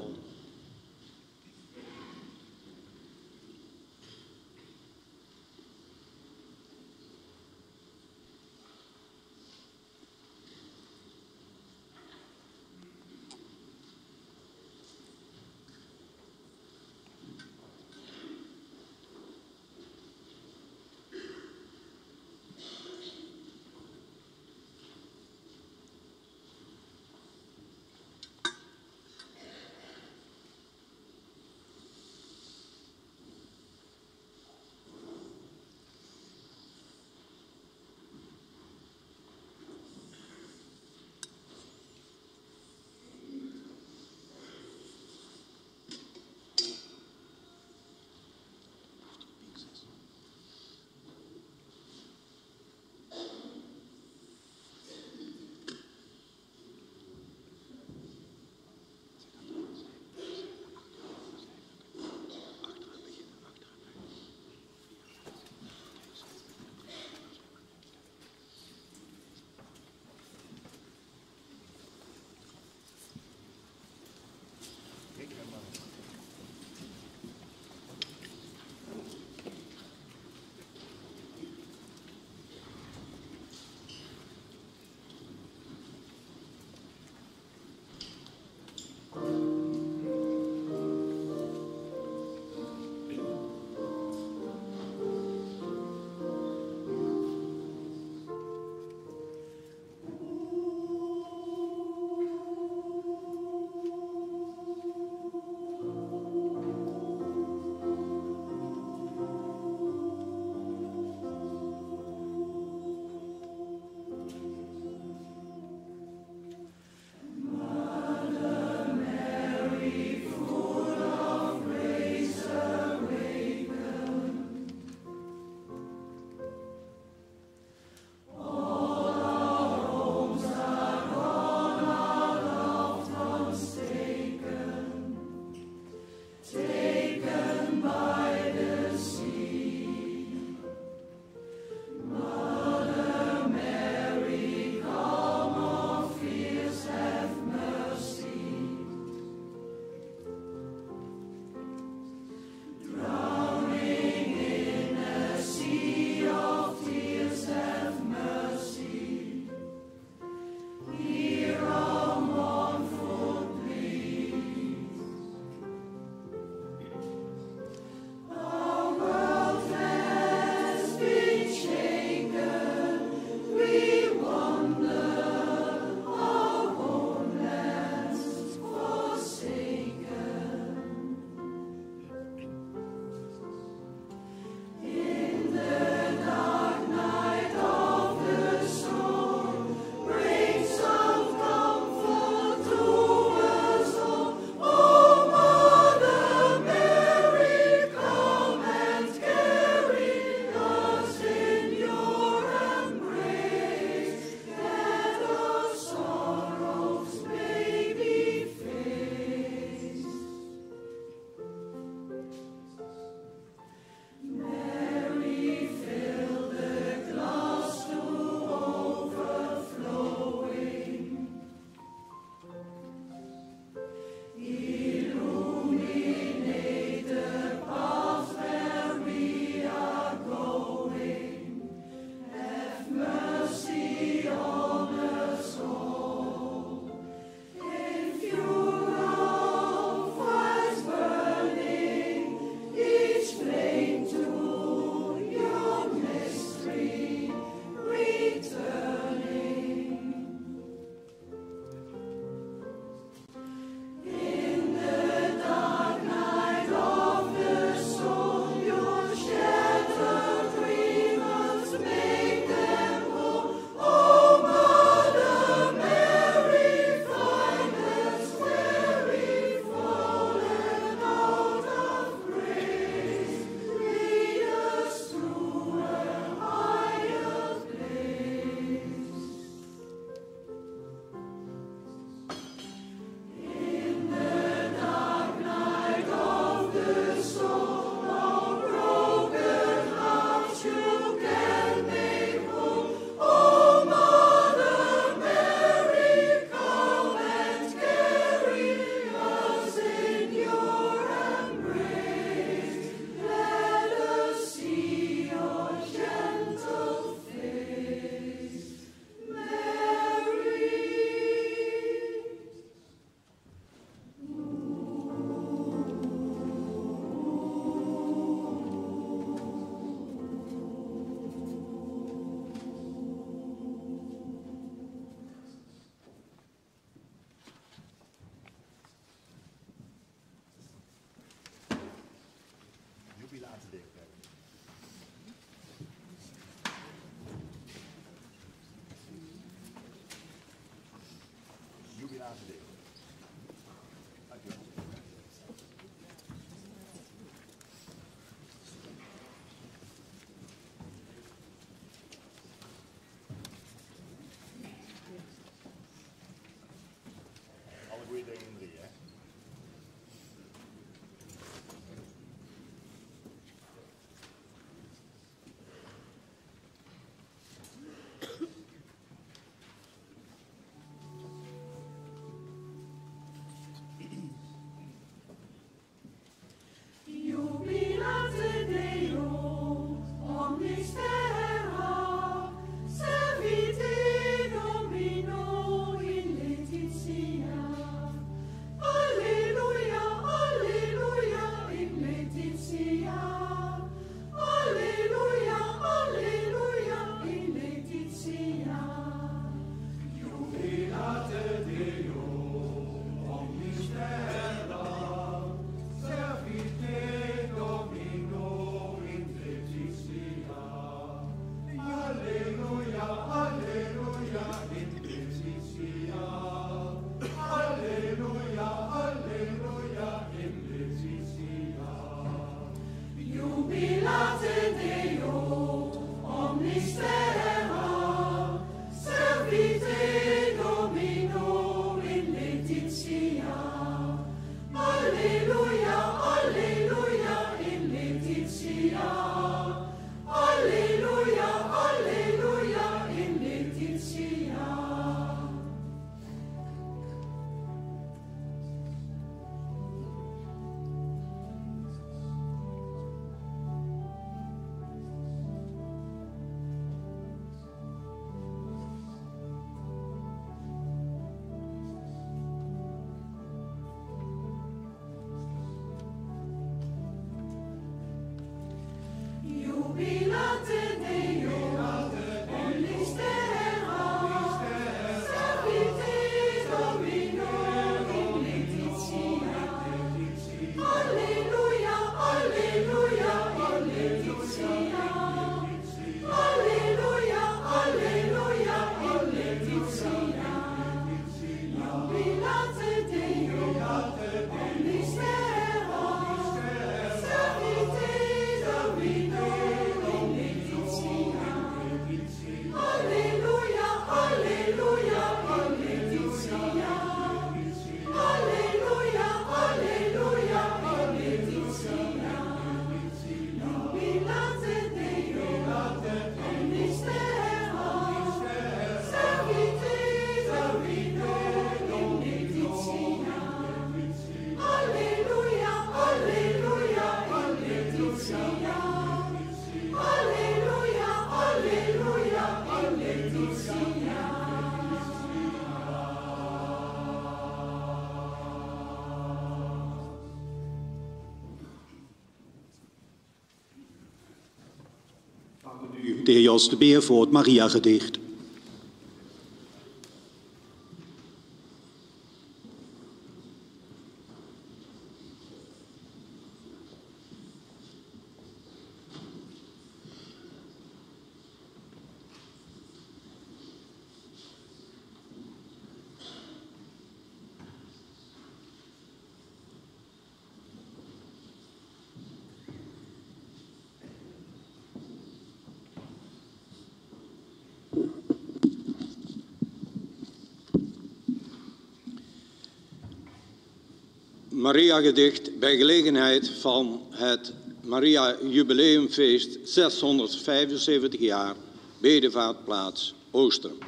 De heer Jos de Beer voor het Maria-gedicht. Maria-gedicht bij gelegenheid van het Maria-jubileumfeest 675 jaar Bedevaartplaats Oostrum.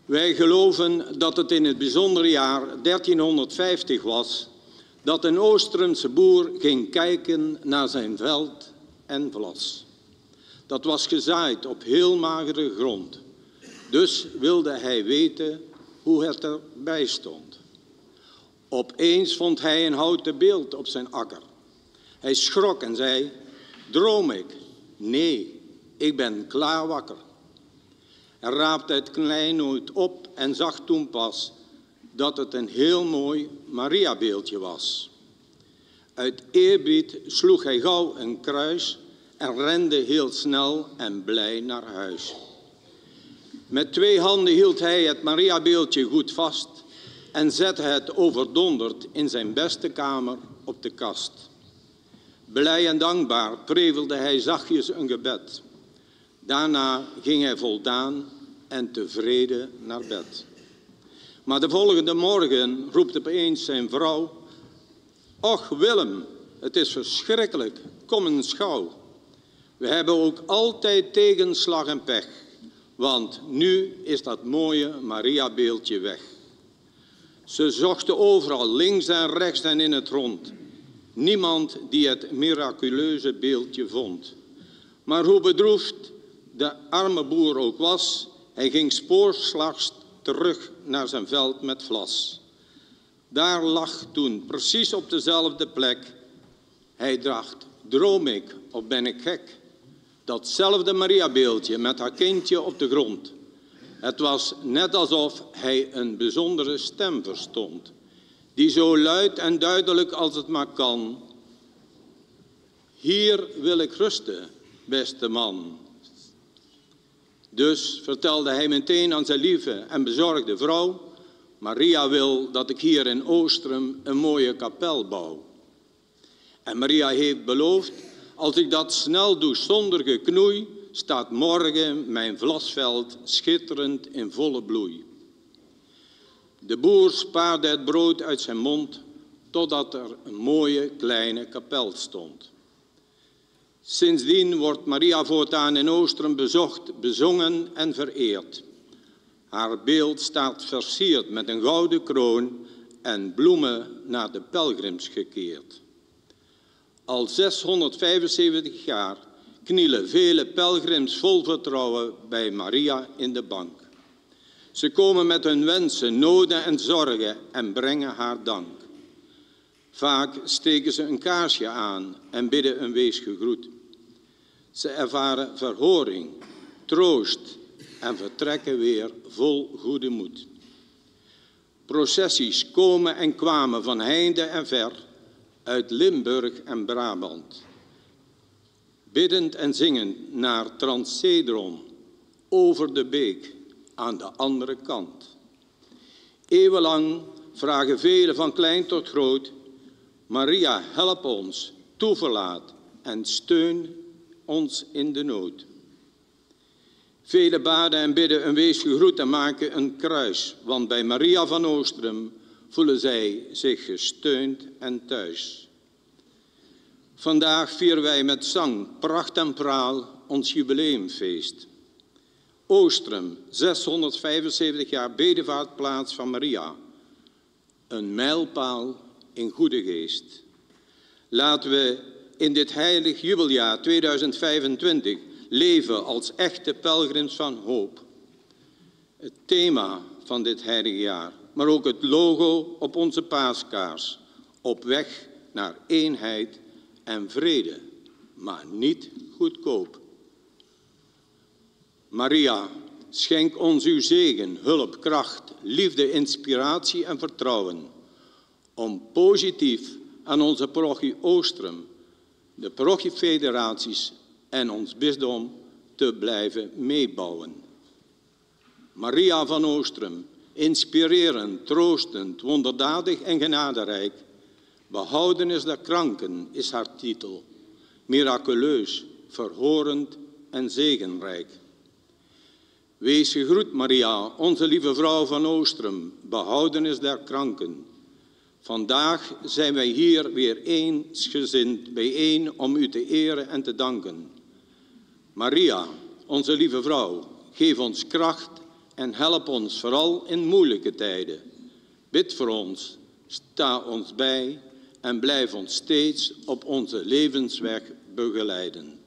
Wij geloven dat het in het bijzondere jaar 1350 was dat een Oostrumse boer ging kijken naar zijn veld en vlas. Dat was gezaaid op heel magere grond, dus wilde hij weten hoe het erbij stond. Opeens vond hij een houten beeld op zijn akker. Hij schrok en zei, droom ik? Nee, ik ben klaar wakker. Hij raapte het kleinood op en zag toen pas dat het een heel mooi Maria-beeldje was. Uit eerbied sloeg hij gauw een kruis en rende heel snel en blij naar huis. Met 2 handen hield hij het Mariabeeldje goed vast en zette het overdonderd in zijn beste kamer op de kast. Blij en dankbaar prevelde hij zachtjes een gebed. Daarna ging hij voldaan en tevreden naar bed. Maar de volgende morgen roept opeens zijn vrouw: "Och Willem, het is verschrikkelijk, kom eens gauw. We hebben ook altijd tegenslag en pech, want nu is dat mooie Mariabeeldje weg." Ze zochten overal, links en rechts en in het rond. Niemand die het miraculeuze beeldje vond. Maar hoe bedroefd de arme boer ook was, hij ging spoorslags terug naar zijn veld met vlas. Daar lag toen, precies op dezelfde plek. Hij dacht, droom ik of ben ik gek? Datzelfde Mariabeeldje met haar kindje op de grond. Het was net alsof hij een bijzondere stem verstond, die zo luid en duidelijk als het maar kan: "Hier wil ik rusten, beste man." Dus vertelde hij meteen aan zijn lieve en bezorgde vrouw: "Maria wil dat ik hier in Oostrum een mooie kapel bouw. En Maria heeft beloofd, als ik dat snel doe zonder geknoei, staat morgen mijn vlasveld schitterend in volle bloei." De boer spaarde het brood uit zijn mond, totdat er een mooie kleine kapel stond. Sindsdien wordt Maria voortaan in Oostrum bezocht, bezongen en vereerd. Haar beeld staat versierd met een gouden kroon en bloemen naar de pelgrims gekeerd. Al 675 jaar knielen vele pelgrims vol vertrouwen bij Maria in de bank. Ze komen met hun wensen, noden en zorgen en brengen haar dank. Vaak steken ze een kaarsje aan en bidden een wees gegroet. Ze ervaren verhoring, troost en vertrekken weer vol goede moed. Processies komen en kwamen van heinde en ver, uit Limburg en Brabant. Biddend en zingend naar Transcedron, over de beek, aan de andere kant. Eeuwenlang vragen velen van klein tot groot: "Maria, help ons, toeverlaat en steun ons in de nood." Velen baden en bidden een wees gegroet en maken een kruis, want bij Maria van Oostrum voelen zij zich gesteund en thuis. Vandaag vieren wij met zang, pracht en praal ons jubileumfeest. Oostrum, 675 jaar bedevaartplaats van Maria. Een mijlpaal in goede geest. Laten we in dit heilig jubeljaar 2025 leven als echte pelgrims van hoop. Het thema van dit heilige jaar, maar ook het logo op onze paaskaars. Op weg naar eenheid en vrede, maar niet goedkoop. Maria, schenk ons uw zegen, hulp, kracht, liefde, inspiratie en vertrouwen om positief aan onze parochie Oostrum, de parochiefederaties en ons bisdom te blijven meebouwen. Maria van Oostrum, inspirerend, troostend, wonderdadig en genaderijk. Behoudenis der kranken is haar titel, miraculeus, verhorend en zegenrijk. Wees gegroet, Maria, onze lieve vrouw van Oostrum, behoudenis der kranken. Vandaag zijn wij hier weer eensgezind bijeen om u te eren en te danken. Maria, onze lieve vrouw, geef ons kracht en help ons vooral in moeilijke tijden. Bid voor ons, sta ons bij en blijf ons steeds op onze levensweg begeleiden.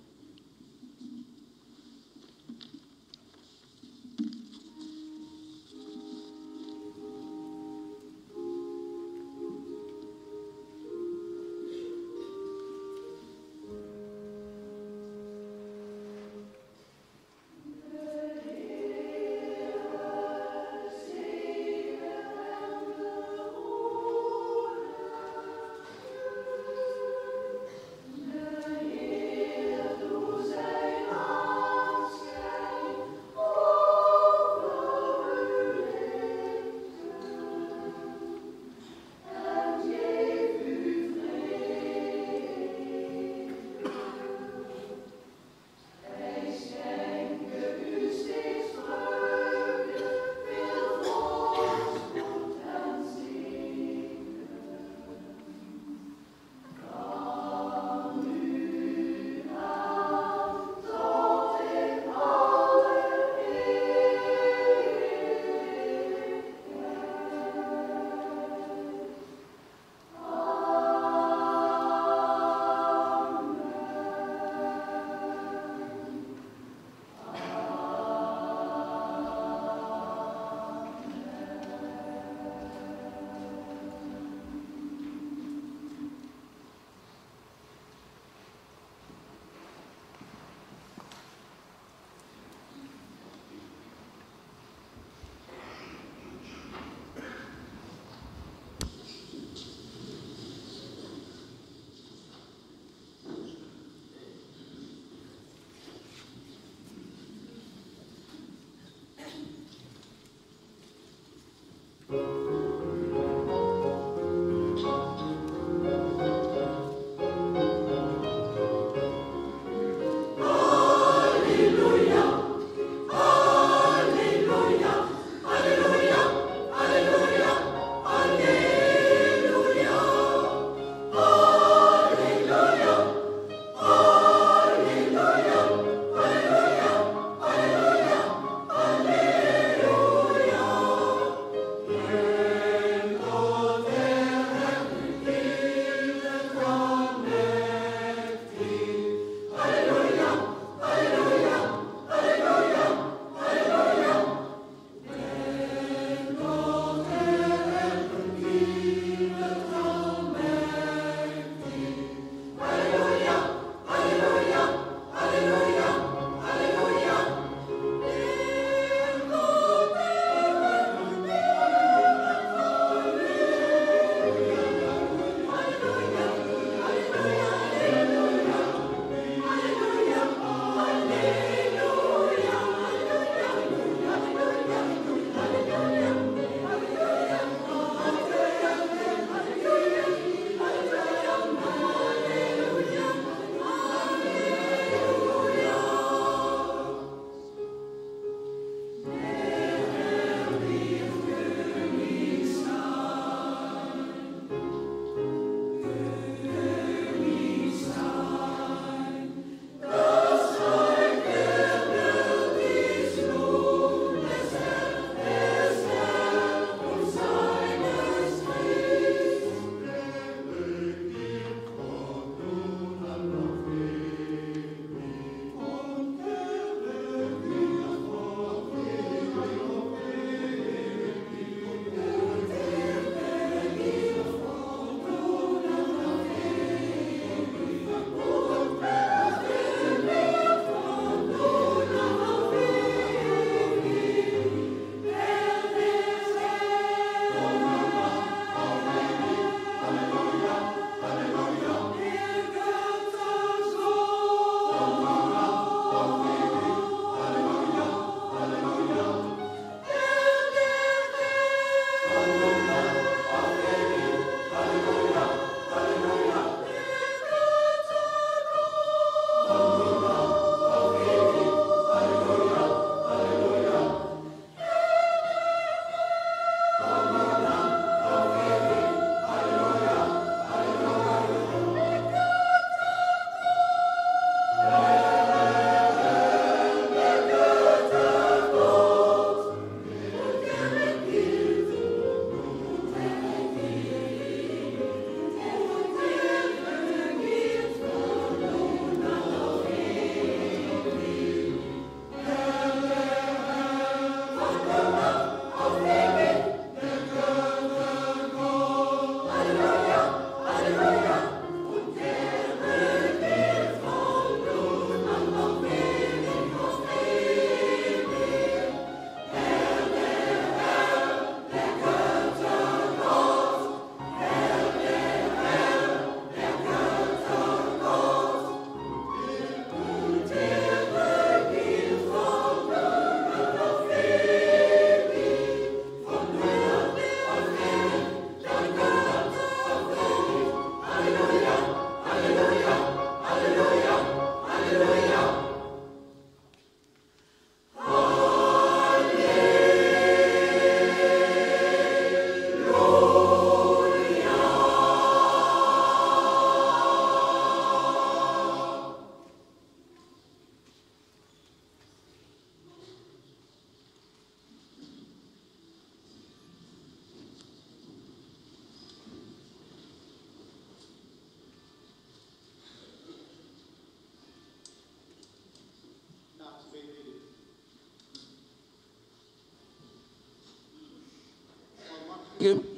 zeggen: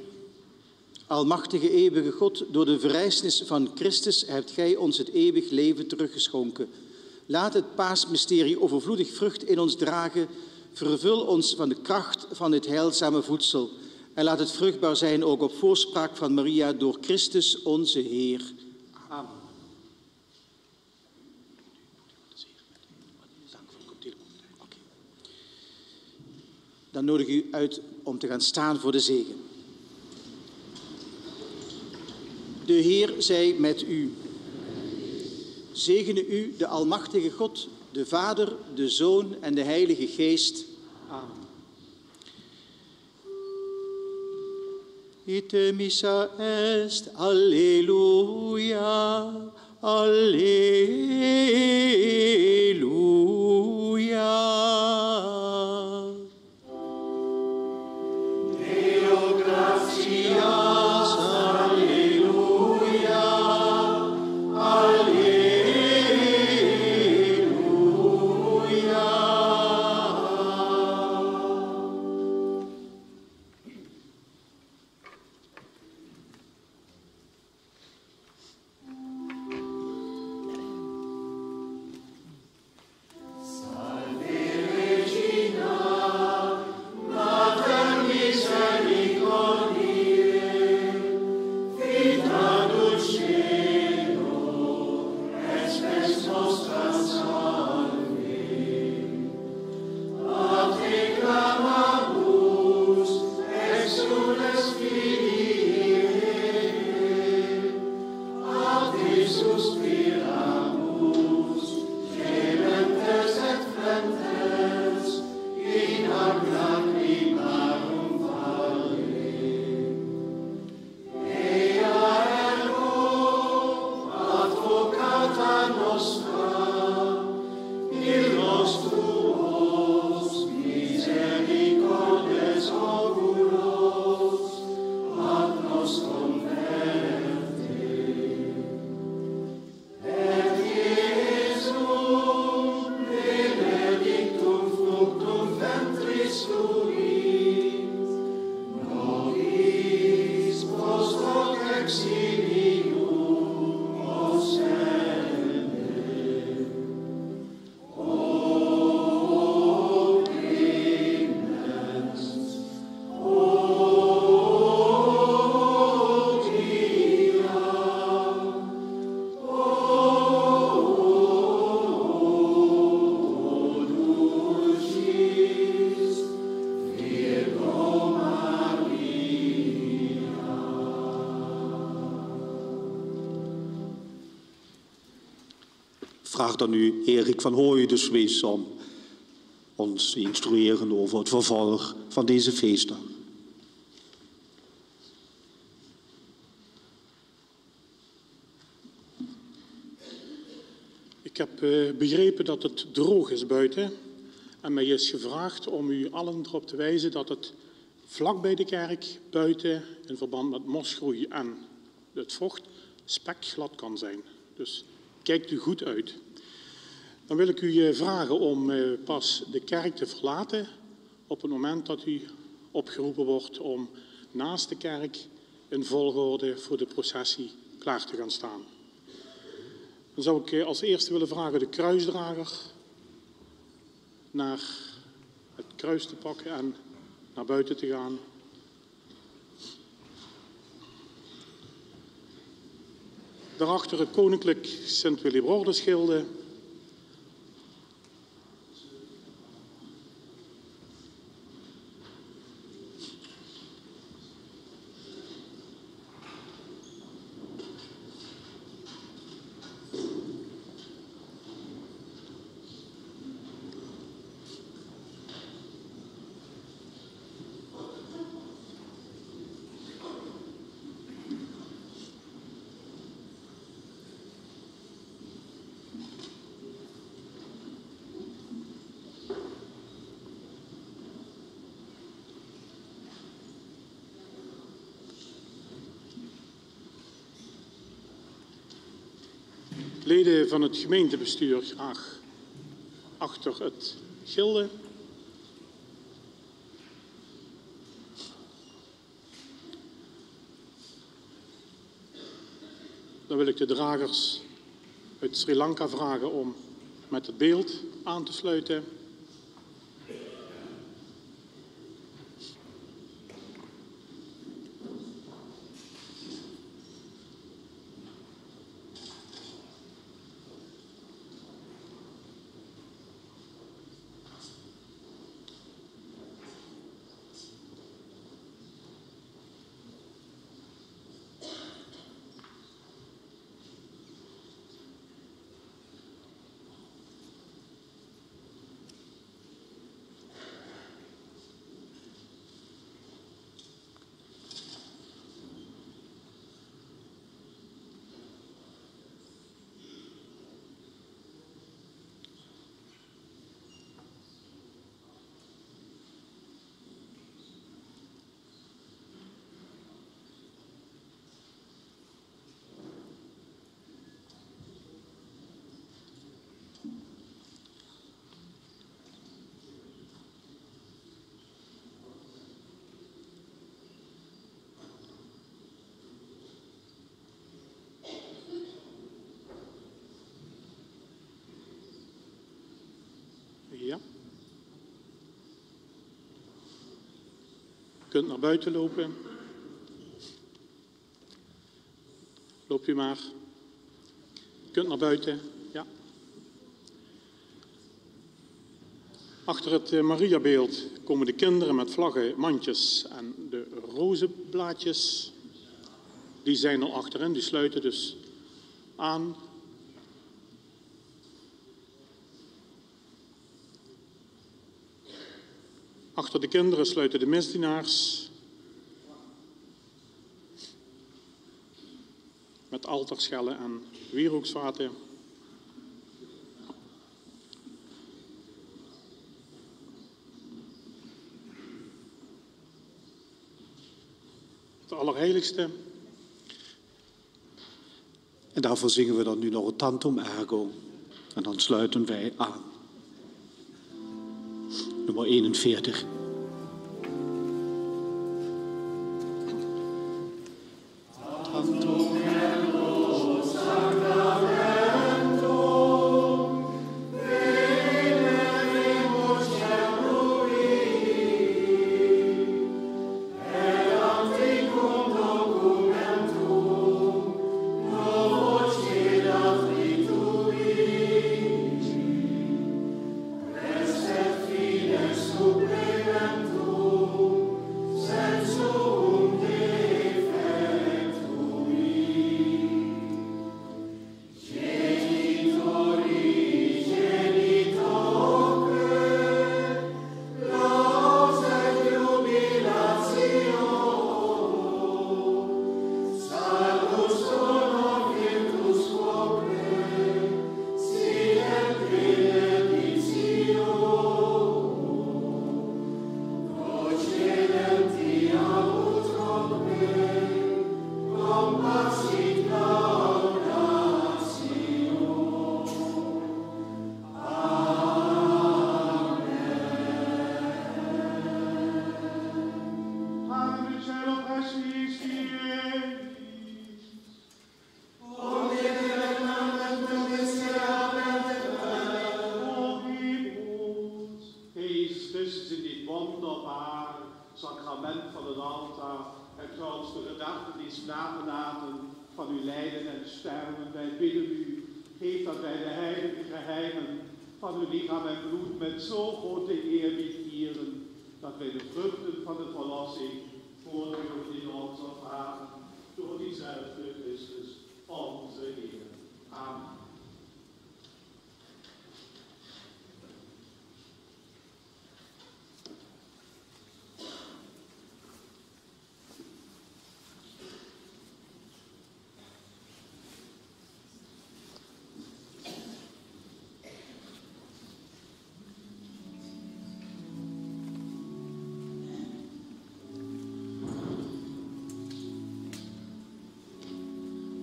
Almachtige eeuwige God, door de verrijzenis van Christus hebt gij ons het eeuwig leven teruggeschonken. Laat het paasmysterie overvloedig vrucht in ons dragen. Vervul ons van de kracht van dit heilzame voedsel. En laat het vruchtbaar zijn ook op voorspraak van Maria door Christus onze Heer. Amen. Dan nodig ik u uit om te gaan staan voor de zegen. De Heer zij met u. Zegene u de Almachtige God, de Vader, de Zoon en de Heilige Geest. Amen. Ite missa est, alleluia, alleluia. Deo gratias, alleluia, alleluia. Vraag dan nu Erik van Hooijen de Swiss om ons te instrueren over het vervolg van deze feestdag. Ik heb begrepen dat het droog is buiten en mij is gevraagd om u allen erop te wijzen dat het vlak bij de kerk buiten in verband met mosgroei en het vocht spekglad kan zijn. Dus kijkt u goed uit. Dan wil ik u vragen om pas de kerk te verlaten op het moment dat u opgeroepen wordt om naast de kerk in volgorde voor de processie klaar te gaan staan. Dan zou ik als eerste willen vragen de kruisdrager naar het kruis te pakken en naar buiten te gaan. Daarachter het koninklijk Sint-Willibrordusgilde. Leden van het gemeentebestuur graag achter het gilde. Dan wil ik de dragers uit Sri Lanka vragen om met het beeld aan te sluiten. Ja. U kunt naar buiten lopen. Loop u maar. U kunt naar buiten. Ja. Achter het Mariabeeld komen de kinderen met vlaggen, mandjes en de rozenblaadjes. Die zijn al achterin, die sluiten dus aan. Achter de kinderen sluiten de misdienaars met altaarschellen en wierookvaten. Het Allerheiligste. En daarvoor zingen we dan nu nog het Tantum Ergo. En dan sluiten wij aan. Nummer 41.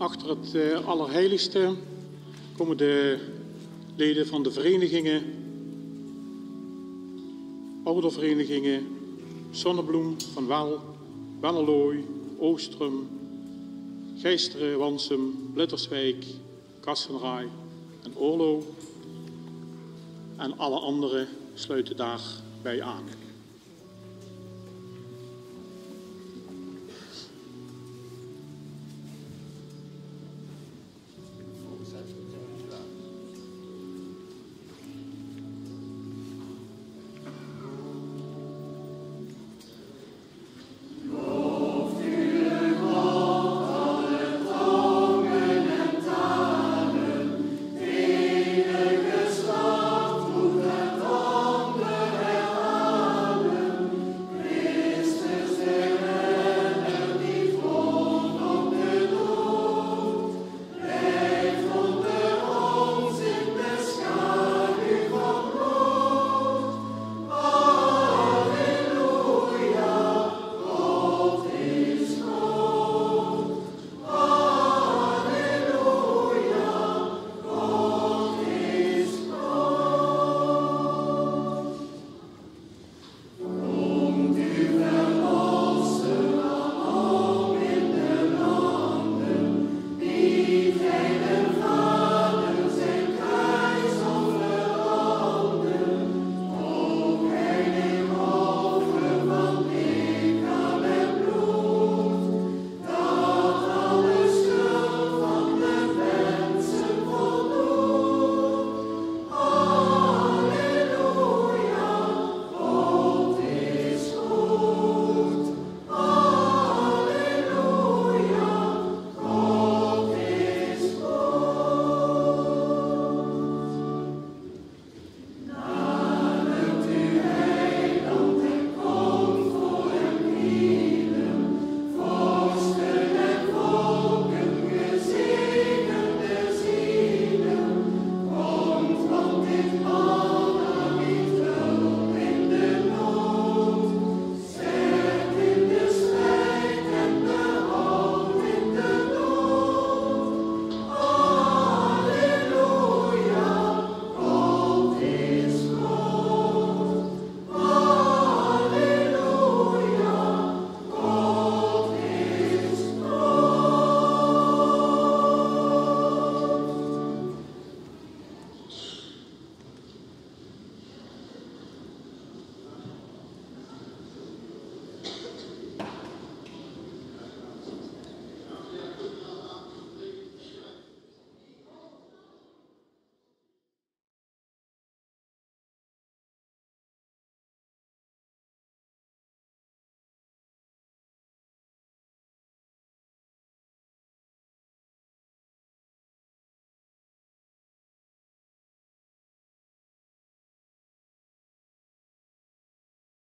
Achter het Allerheiligste komen de leden van de verenigingen, ouderverenigingen, Zonnebloem, Van Wel, Wellerlooy, Oostrum, Geesteren, Wansum, Blitterswijk, Kassenraai en Oorlo. En alle anderen sluiten daarbij aan.